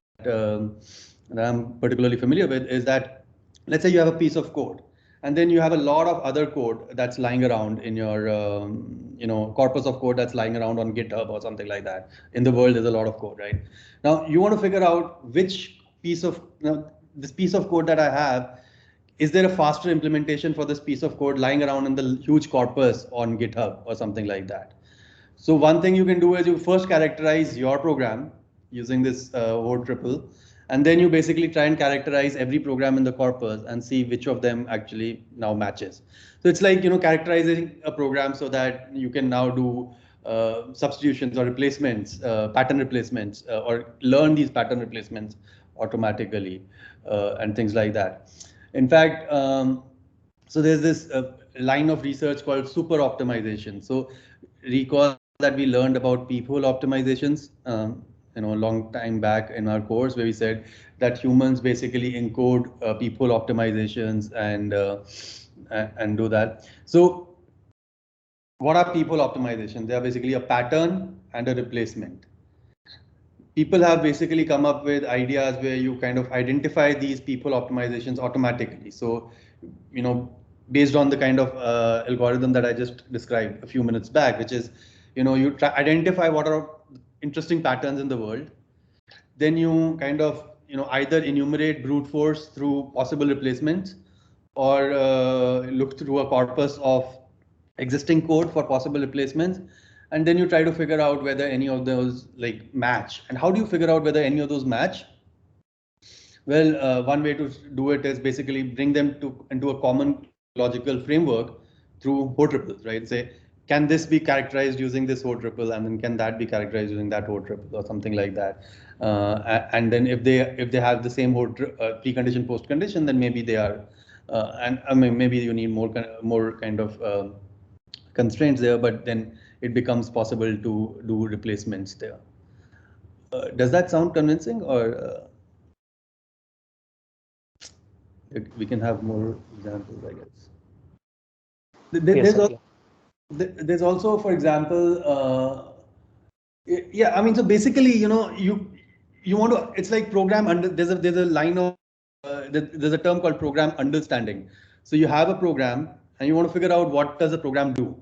A: that I'm particularly familiar with, is that let's say you have a piece of code, and then you have a lot of other code that's lying around in your corpus of code that's lying around on GitHub or something like that. In the world, there's a lot of code, right? Now you want to figure out which piece of this piece of code that I have, is there a faster implementation for this piece of code lying around in the huge corpus on GitHub or something like that? So one thing you can do is you first characterize your program using this Hoare triple, and then you basically try and characterize every program in the corpus and see which of them actually now matches. So it's like characterizing a program so that you can now do substitutions or replacements, pattern replacements, or learn these pattern replacements automatically, and things like that. In fact, so there's this line of research called super optimization. So recall that we learned about peephole optimizations a long time back in our course, where we said that humans basically encode peephole optimizations and do that. So what are peephole optimizations? They are basically a pattern and a replacement. People have basically come up with ideas where you kind of identify these peephole optimizations automatically. So, based on the kind of algorithm that I just described a few minutes back, which is, you identify what are interesting patterns in the world. Then you kind of, either enumerate brute force through possible replacements, or look through a corpus of existing code for possible replacements. And then you try to figure out whether any of those like match. And how do you figure out whether any of those match? Well, one way to do it is basically bring them into a common logical framework through Hoare triples, right? Say, can this be characterized using this Hoare triple, and then can that be characterized using that Hoare triple, or something like that. And then if they have the same Hoare precondition postcondition, then maybe they are, and I mean maybe you need more kind of constraints there, but then it becomes possible to do replacements there. Does that sound convincing, or? We can have more examples, I guess. There's also, for example, yeah, I mean, so basically, you want to, it's like program under, there's a line of, there's a term called program understanding. So you have a program and you want to figure out what does the program do.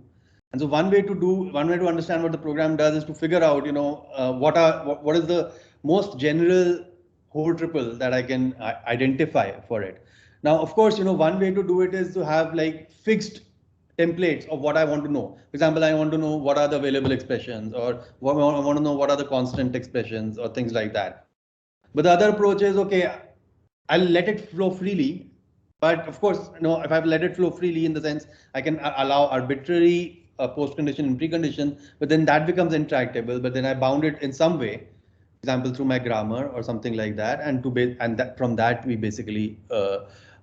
A: And so one way to understand what the program does is to figure out, what is the most general Hoare triple that I can identify for it. Now, of course, one way to do it is to have like fixed templates of what I want to know. For example, I want to know what are the available expressions, or I want to know what are the constant expressions, or things like that. But the other approach is, okay, I'll let it flow freely. But of course, if I've let it flow freely in the sense I can allow arbitrary postcondition and precondition, but then that becomes intractable. But then I bound it in some way, example through my grammar or something like that, and from that we basically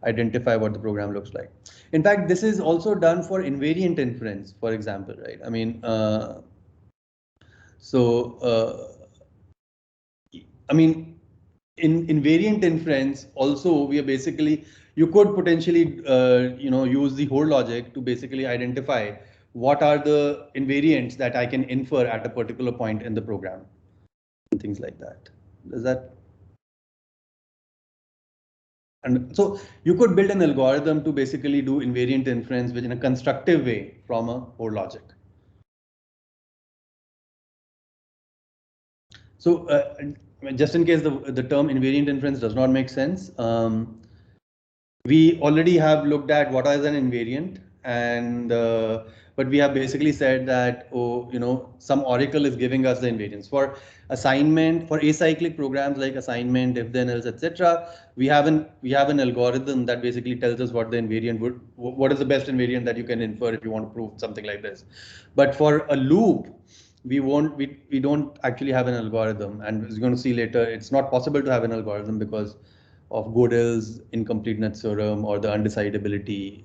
A: identify what the program looks like. In fact, this is also done for invariant inference, for example, right? I mean, in invariant inference also, we are basically you could potentially, use the whole logic to basically identify what are the invariants that I can infer at a particular point in the program and things like that. Does that? And so you could build an algorithm to basically do invariant inference, which in a constructive way from a whole logic. So just in case the term invariant inference does not make sense, we already have looked at what is an invariant, and but we have basically said that, some oracle is giving us the invariance for assignment, for acyclic programs like assignment, if then else, etc. We have an algorithm that basically tells us what the invariant what is the best invariant that you can infer if you want to prove something like this. But for a loop, we don't actually have an algorithm, and as you're going to see later, it's not possible to have an algorithm because of Gödel's incompleteness theorem or the undecidability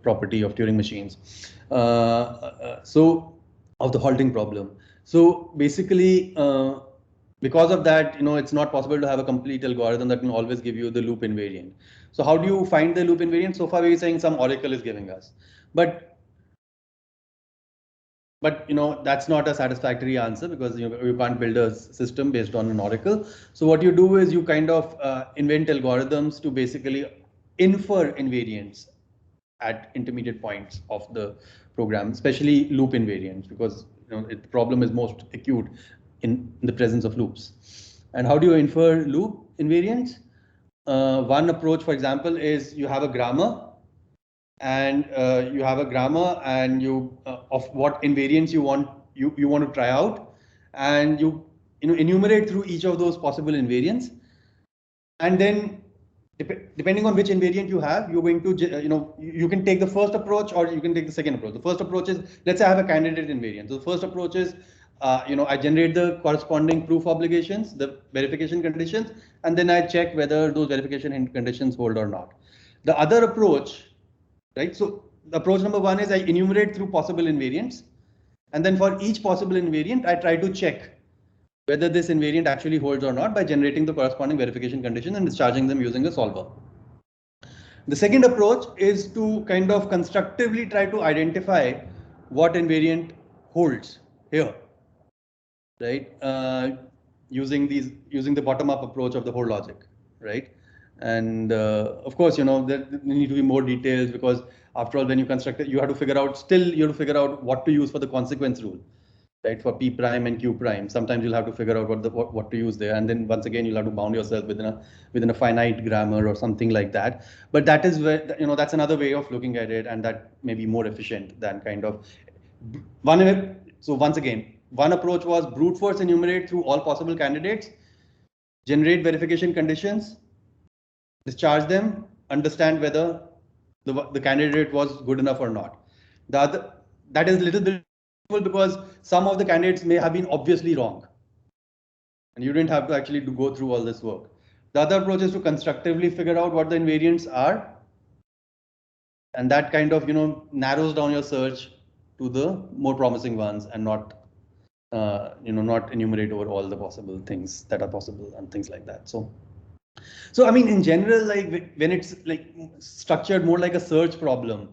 A: property of Turing machines. So of the halting problem. So basically, because of that, it's not possible to have a complete algorithm that can always give you the loop invariant. So how do you find the loop invariant? So far we're saying some oracle is giving us, but that's not a satisfactory answer, because you can't build a system based on an oracle. So what you do is you kind of invent algorithms to basically infer invariants at intermediate points of the program, especially loop invariants, because the problem is most acute in the presence of loops. And how do you infer loop invariants? One approach, for example, is you have a grammar, and you have a grammar, and you of what invariants you want to try out, and you enumerate through each of those possible invariants, and then depending on which invariant you have, you're going to you can take the first approach or you can take the second approach. The first approach is, let's say I have a candidate invariant. So the first approach is I generate the corresponding proof obligations, the verification conditions, and then I check whether those verification conditions hold or not. The other approach, right? So the approach number one is I enumerate through possible invariants, and then for each possible invariant, I try to check whether this invariant actually holds or not by generating the corresponding verification condition and discharging them using a solver. The second approach is to kind of constructively try to identify what invariant holds here, right? Using the bottom-up approach of the whole logic, right? And of course, there need to be more details, because after all, when you construct it, you have to figure out what to use for the consequence rule, right? For P prime and Q prime. Sometimes you'll have to figure out what to use there, and then once again you'll have to bound yourself within a finite grammar or something like that. But that is where that's another way of looking at it, and that may be more efficient than kind of one. So once again, one approach was brute force enumerate through all possible candidates, generate verification conditions, discharge them, understand whether the candidate was good enough or not. That is a little bit because some of the candidates may have been obviously wrong, and you didn't have to actually go through all this work. The other approach is to constructively figure out what the invariants are, and that kind of narrows down your search to the more promising ones, and not not enumerate over all the possible things that are possible and things like that. So I mean, in general, like when it's like structured more like a search problem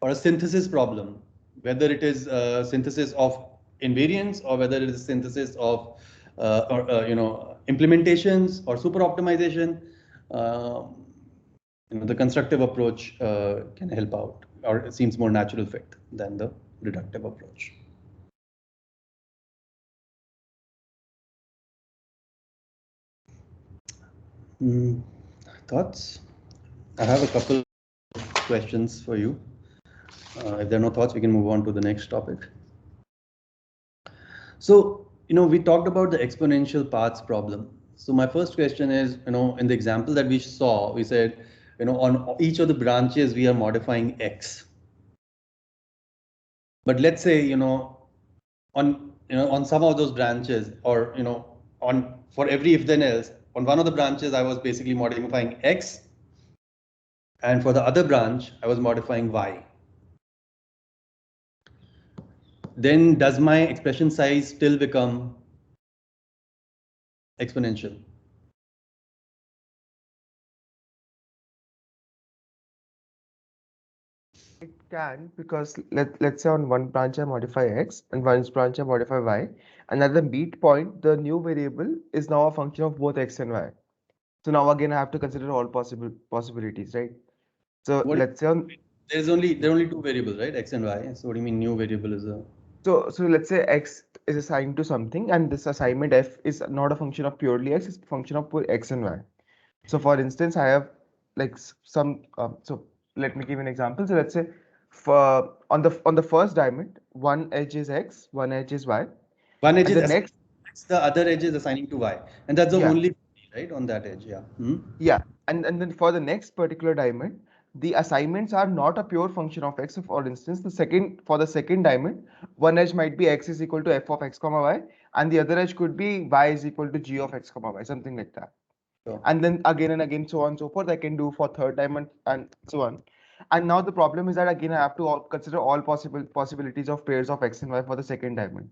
A: or a synthesis problem, whether it is a synthesis of invariants or whether it is a synthesis of implementations or super optimization, the constructive approach can help out, or it seems more natural fit than the reductive approach. Thoughts? I have a couple of questions for you. If there are no thoughts, we can move on to the next topic. So, we talked about the exponential paths problem. So my first question is, in the example that we saw, we said, on each of the branches, we are modifying X. But let's say, on some of those branches, or, for every if then else, on one of the branches, I was basically modifying X. And for the other branch, I was modifying Y. Then does my expression size still become exponential?
C: It can, because let's say on one branch I modify x and one branch I modify y, and at the meet point, the new variable is now a function of both x and y. So now again I have to consider all possibilities, right? So
A: What
C: let's say on
A: there are only two variables, right? X and Y. So what do you mean new variable is a
C: so let's say x is assigned to something, and this assignment f is not a function of purely x, it's a function of pure x and y. So for instance, I have like some so let me give an example. So let's say for on the first diamond, one edge is x, one edge is y,
A: one edge
C: and
A: is
C: the
A: assigning
C: next,
A: to X, the other edge is assigning to Y, and that's the
C: yeah,
A: only right on that edge. Yeah. Hmm?
C: yeah, and then for the next particular diamond, the assignments are not a pure function of x. So for instance, the second diamond, one edge might be x is equal to f of x comma y, and the other edge could be y is equal to g of x comma y, something like that.
A: So
C: And then again and again, so on and so forth, I can do for third diamond and so on. And now the problem is that again I have to consider all possibilities of pairs of x and y for the second diamond,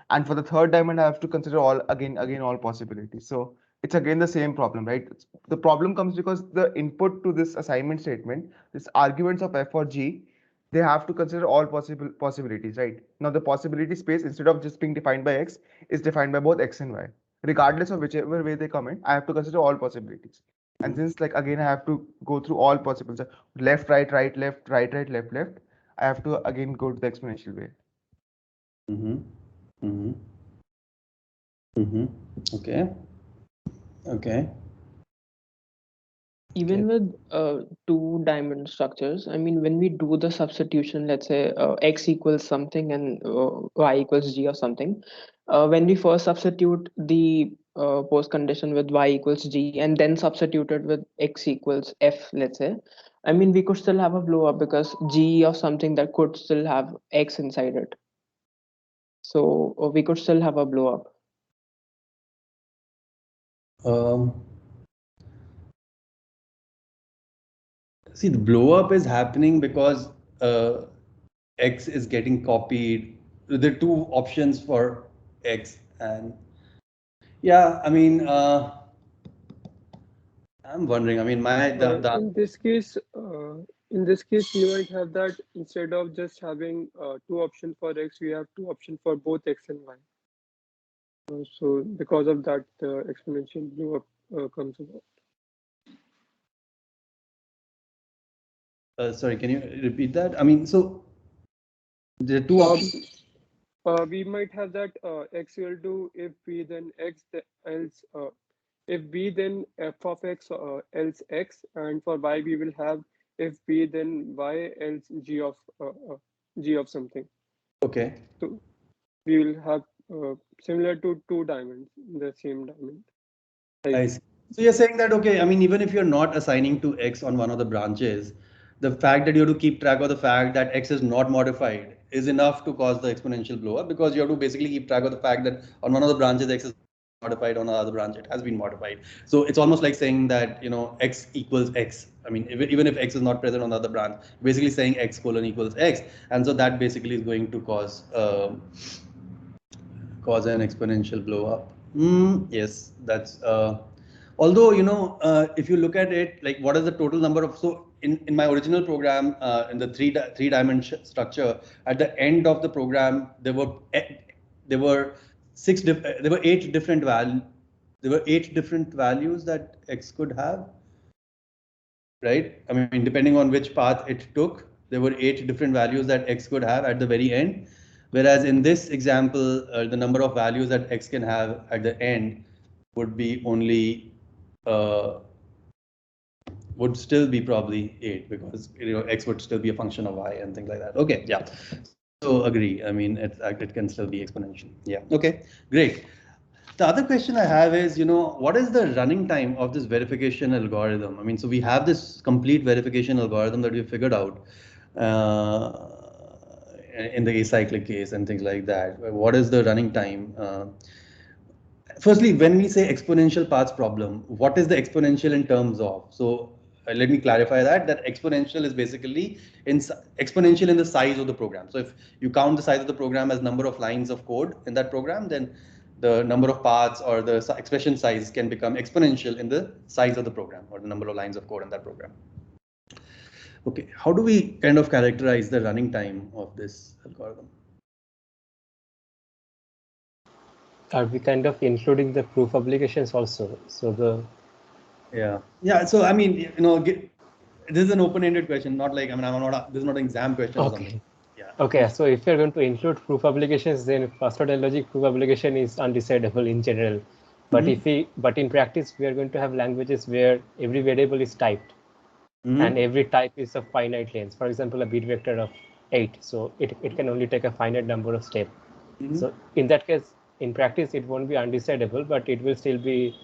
C: and for the third diamond I have to consider all again all possibilities. So it's again the same problem, right? The problem comes because the input to this assignment statement, this arguments of f or g, they have to consider all possibilities, right? Now the possibility space, instead of just being defined by x, is defined by both x and y. Regardless of whichever way they come in, I have to consider all possibilities. And since like again I have to go through all possibles, left, right, right, left, right, right, left, left, I have to again go to the exponential way.
A: mm-hmm. Mm-hmm. Mm-hmm. Okay. Okay. Okay.
D: Even with two diamond structures, I mean, when we do the substitution, let's say x equals something and y equals g or something, when we first substitute the post condition with y equals g and then substitute it with x equals f, let's say, I mean, we could still have a blow up because g of something that could still have x inside it. So we could still have a blow up.
A: Um, See, the blow up is happening because X is getting copied. There are two options for X, and yeah, I mean, I'm wondering. I mean, my the
E: In this case, we might have that instead of just having two options for x, we have two options for both x and y. So because of that, the exponential blow up comes about.
A: sorry, can you repeat that? I mean, so there are two options.
E: We might have that x equal to if b then x else if b then f of x else x, and for y we will have if b then y else g of something.
A: Okay.
E: So we will have similar to two diamonds in the same diamond.
A: I see. So you're saying that, okay, I mean, even if you're not assigning to X on one of the branches, the fact that you have to keep track of the fact that X is not modified is enough to cause the exponential blow up, because you have to basically keep track of the fact that on one of the branches X is modified, on the other branch it has been modified. So it's almost like saying that, X equals X. I mean, even if X is not present on the other branch, basically saying X colon equals X. And so that basically is going to cause an exponential blow up. Yes, that's although if you look at it, like what is the total number of, so in my original program, in the three dimension structure, at the end of the program there were there were eight different values that X could have, right? I mean, depending on which path it took, there were eight different values that X could have at the very end. Whereas in this example, the number of values that X can have at the end would be only, would still be probably 8, because X would still be a function of Y and things like that. Okay, yeah. So agree. I mean, it can still be exponential. Yeah. Okay, great. The other question I have is, what is the running time of this verification algorithm? I mean, so we have this complete verification algorithm that we figured out in the acyclic case and things like that. What is the running time? Firstly, when we say exponential paths problem, what is the exponential in terms of? So let me clarify that exponential is basically exponential in the size of the program. So if you count the size of the program as number of lines of code in that program, then the number of paths or the expression size can become exponential in the size of the program, or the number of lines of code in that program. Okay, how do we kind of characterize the running time of this algorithm?
B: Are we kind of including the proof obligations also? So the
A: yeah. So I mean, this is an open-ended question, not like, I mean, this is not an exam question or something. Yeah.
B: Okay, so if you're going to include proof obligations, then first order logic proof obligation is undecidable in general. But but in practice, we are going to have languages where every variable is typed, and every type is of finite length. For example, a bit vector of 8, so it can only take a finite number of steps. So in that case, in practice, it won't be undecidable, but it will still be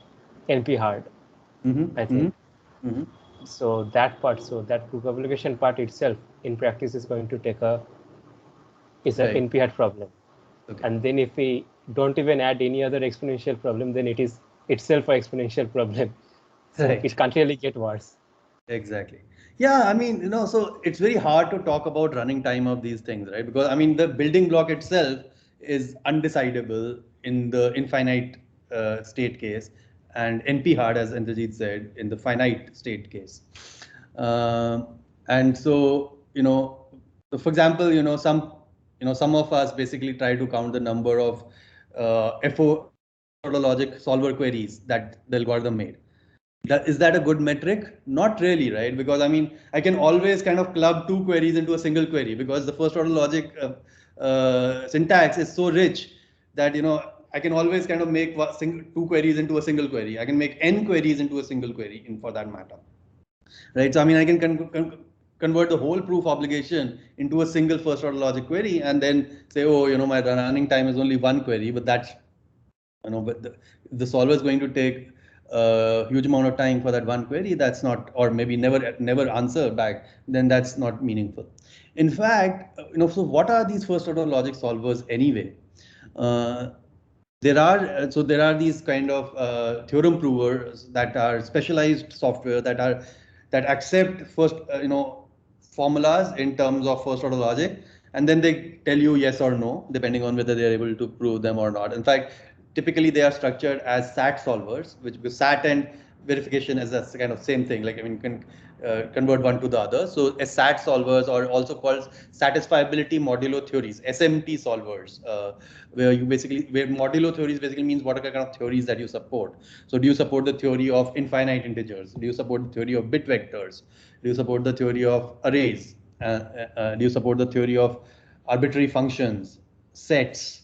B: NP hard, I think. So that part, so that proof obligation part itself in practice is going to take an NP hard problem.
A: Okay.
B: And then if we don't even add any other exponential problem, then it is itself an exponential problem. So it can't really get worse.
A: Exactly. Yeah, I mean, so it's very hard to talk about running time of these things, right? Because I mean, the building block itself is undecidable in the infinite state case, and NP hard, as Indrajit said, in the finite state case. And so, for example, some of us basically try to count the number of FO logic solver queries that the algorithm made. Is that a good metric? Not really, right? Because I mean, I can always kind of club two queries into a single query, because the first order logic syntax is so rich that I can always kind of make two queries into a single query. I can make n queries into a single query, for that matter, right? So I mean, I can convert the whole proof obligation into a single first order logic query, and then say, oh, my running time is only one query, but that's but the solver is going to take a huge amount of time for that one query. That's not, or maybe never answer back. Then that's not meaningful. In fact, so what are these first order logic solvers anyway? There are these kind of theorem provers that are specialized software that accept first formulas in terms of first order logic, and then they tell you yes or no depending on whether they are able to prove them or not. In fact, typically they are structured as SAT solvers, which SAT and verification is a kind of same thing. Like, I mean, you can convert one to the other. So SAT solvers are also called satisfiability modulo theories, SMT solvers, where modulo theories basically means what are the kind of theories that you support. So do you support the theory of infinite integers? Do you support the theory of bit vectors? Do you support the theory of arrays? Do you support the theory of arbitrary functions, sets?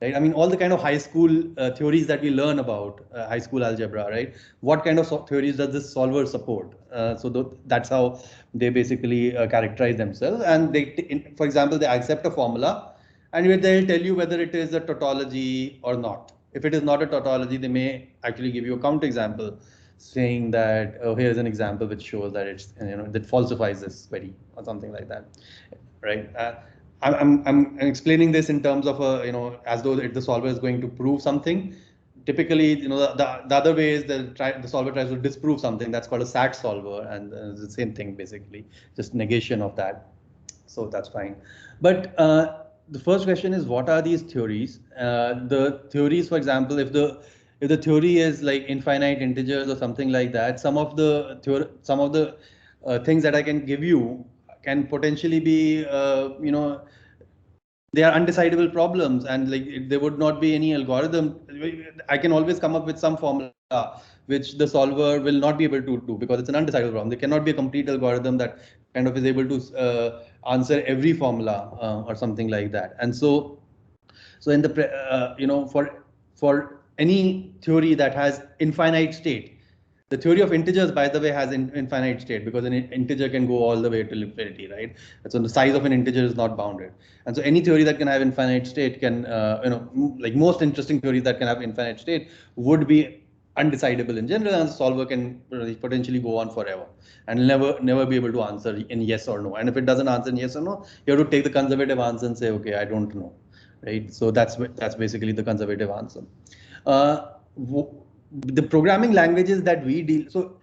A: Right? I mean, all the kind of high school theories that we learn about, high school algebra, right? What kind of theories does this solver support? That's how they basically characterize themselves. And for example, they accept a formula, and they'll tell you whether it is a tautology or not. If it is not a tautology, they may actually give you a counterexample saying that, oh, here's an example which shows that it's, that falsifies this query or something like that, right? I'm explaining this in terms of as though the solver is going to prove something. Typically, the other way is the solver tries to disprove something. That's called a SAT solver, and it's the same thing basically, just negation of that. So that's fine. But the first question is, what are these theories? The theories, for example, if the theory is like infinite integers or something like that, some of the things that I can give you can potentially be, they are undecidable problems, and like there would not be any algorithm. I can always come up with some formula which the solver will not be able to do because it's an undecidable problem. There cannot be a complete algorithm that kind of is able to answer every formula or something like that. And so in the for any theory that has infinite state, the theory of integers, by the way, has infinite state, because an integer can go all the way to infinity, right? And so the size of an integer is not bounded. And so any theory that can have infinite state can, like most interesting theories that can have infinite state would be undecidable in general, and the solver can potentially go on forever and never be able to answer in yes or no. And if it doesn't answer in yes or no, you have to take the conservative answer and say, okay, I don't know, right? So that's basically the conservative answer. The programming languages that we deal, so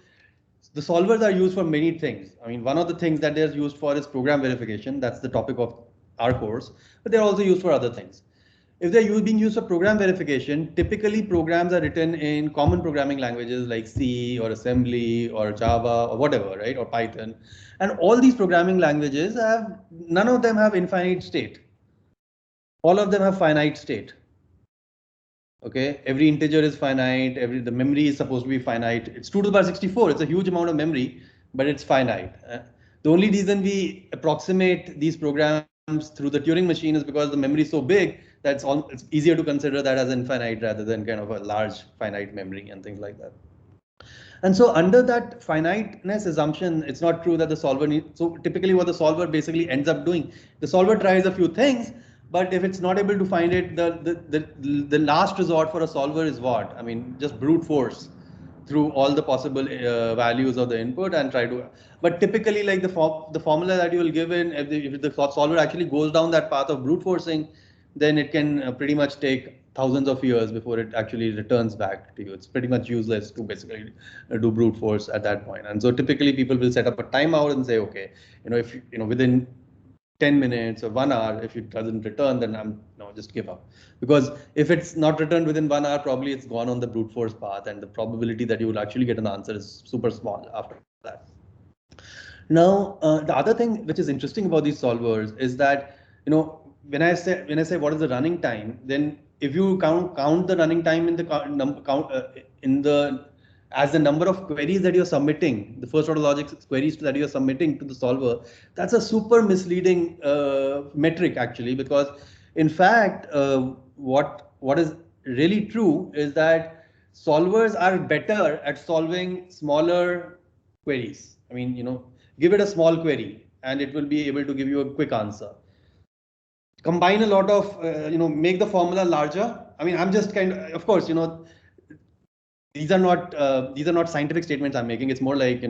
A: the solvers are used for many things. I mean, one of the things that they're used for is program verification. That's the topic of our course, but they're also used for other things. if they're being used for program verification, typically programs are written in common programming languages like C or assembly or Java or whatever, right? Or Python. And all these programming languages none of them have infinite state. All of them have finite state. Okay, every integer is finite, the memory is supposed to be finite. It's 2 to the power 64, it's a huge amount of memory, but it's finite. The only reason we approximate these programs through the Turing machine is because the memory is so big that it's easier to consider that as infinite rather than kind of a large finite memory and things like that. And so under that finiteness assumption, it's not true that the solver needs, so typically what the solver basically ends up doing, the solver tries a few things, but if it's not able to find it, the last resort for a solver is what? I mean, just brute force through all the possible values of the input and try to, but typically like the formula that you will give in, if the solver actually goes down that path of brute forcing, then it can pretty much take thousands of years before it actually returns back to you. It's pretty much useless to basically do brute force at that point. And so typically people will set up a timeout and say, okay, if within 10 minutes or 1 hour, if it doesn't return, then just give up. Because if it's not returned within 1 hour, probably it's gone on the brute force path, and the probability that you will actually get an answer is super small after that. Now, the other thing which is interesting about these solvers is that, when I say what is the running time, then if you count the running time in the as the number of queries that you're submitting, the first order logic queries that you're submitting to the solver, that's a super misleading metric actually, because in fact, what is really true is that solvers are better at solving smaller queries. I mean, give it a small query and it will be able to give you a quick answer. Combine a lot of, make the formula larger. I mean, I'm just of course, these are not scientific statements I'm making. It's more like,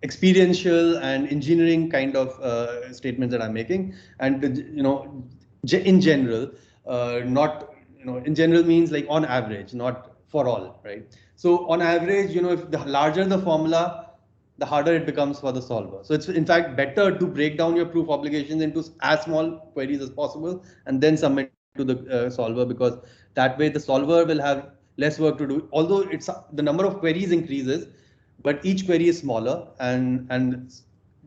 A: experiential and engineering kind of statements that I'm making. And, in general, not, in general means like on average, not for all, right? So on average, if the larger the formula, the harder it becomes for the solver. So it's in fact better to break down your proof obligations into as small queries as possible and then submit to the solver, because that way the solver will have less work to do. Although the number of queries increases, but each query is smaller, and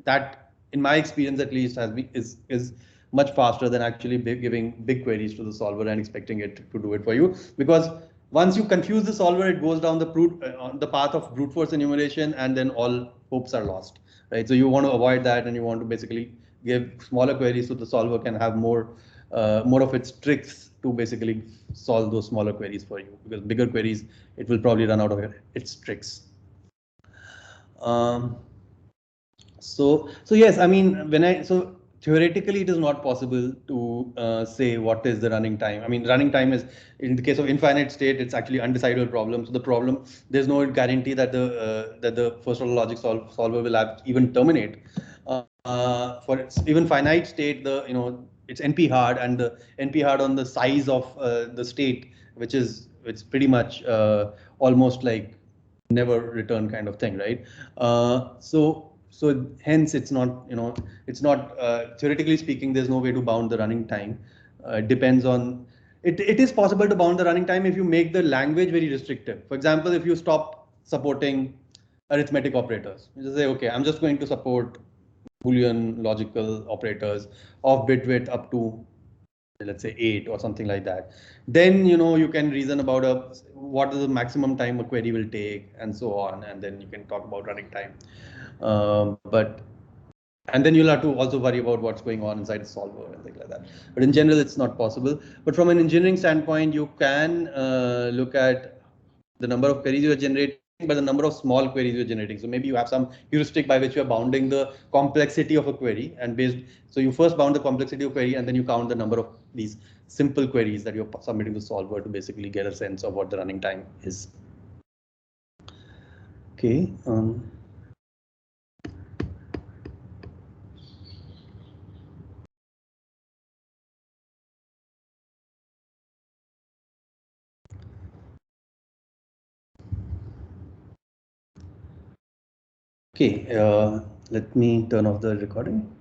A: that, in my experience at least, is much faster than actually giving big queries to the solver and expecting it to do it for you. Because once you confuse the solver, it goes down the path of brute force enumeration, and then all hopes are lost, right? So you want to avoid that, and you want to basically give smaller queries so the solver can have more of its tricks to basically solve those smaller queries for you. Because bigger queries, it will probably run out of its tricks. So yes, I mean, theoretically, it is not possible to say what is the running time. I mean, running time is, in the case of infinite state, it's actually undecidable problem. So there's no guarantee that the first order logic solver will even terminate. For even finite state, it's NP hard, and the NP hard on the size of the state, it's pretty much almost like never return kind of thing, right? So hence it's not, theoretically speaking, there's no way to bound the running time. It depends on, it is possible to bound the running time if you make the language very restrictive. For example, if you stop supporting arithmetic operators, you just say, okay, I'm just going to support Boolean logical operators of bit width up to, let's say 8 or something like that. Then, you can reason about what is the maximum time a query will take and so on. And then you can talk about running time. And then you'll have to also worry about what's going on inside the solver and things like that. But in general, it's not possible. But from an engineering standpoint, you can look at the number of queries you are generating, but the number of small queries you're generating. So maybe you have some heuristic by which you're bounding the complexity of a query, and so you first bound the complexity of query, and then you count the number of these simple queries that you're submitting to solver to basically get a sense of what the running time is. Okay. Okay, let me turn off the recording.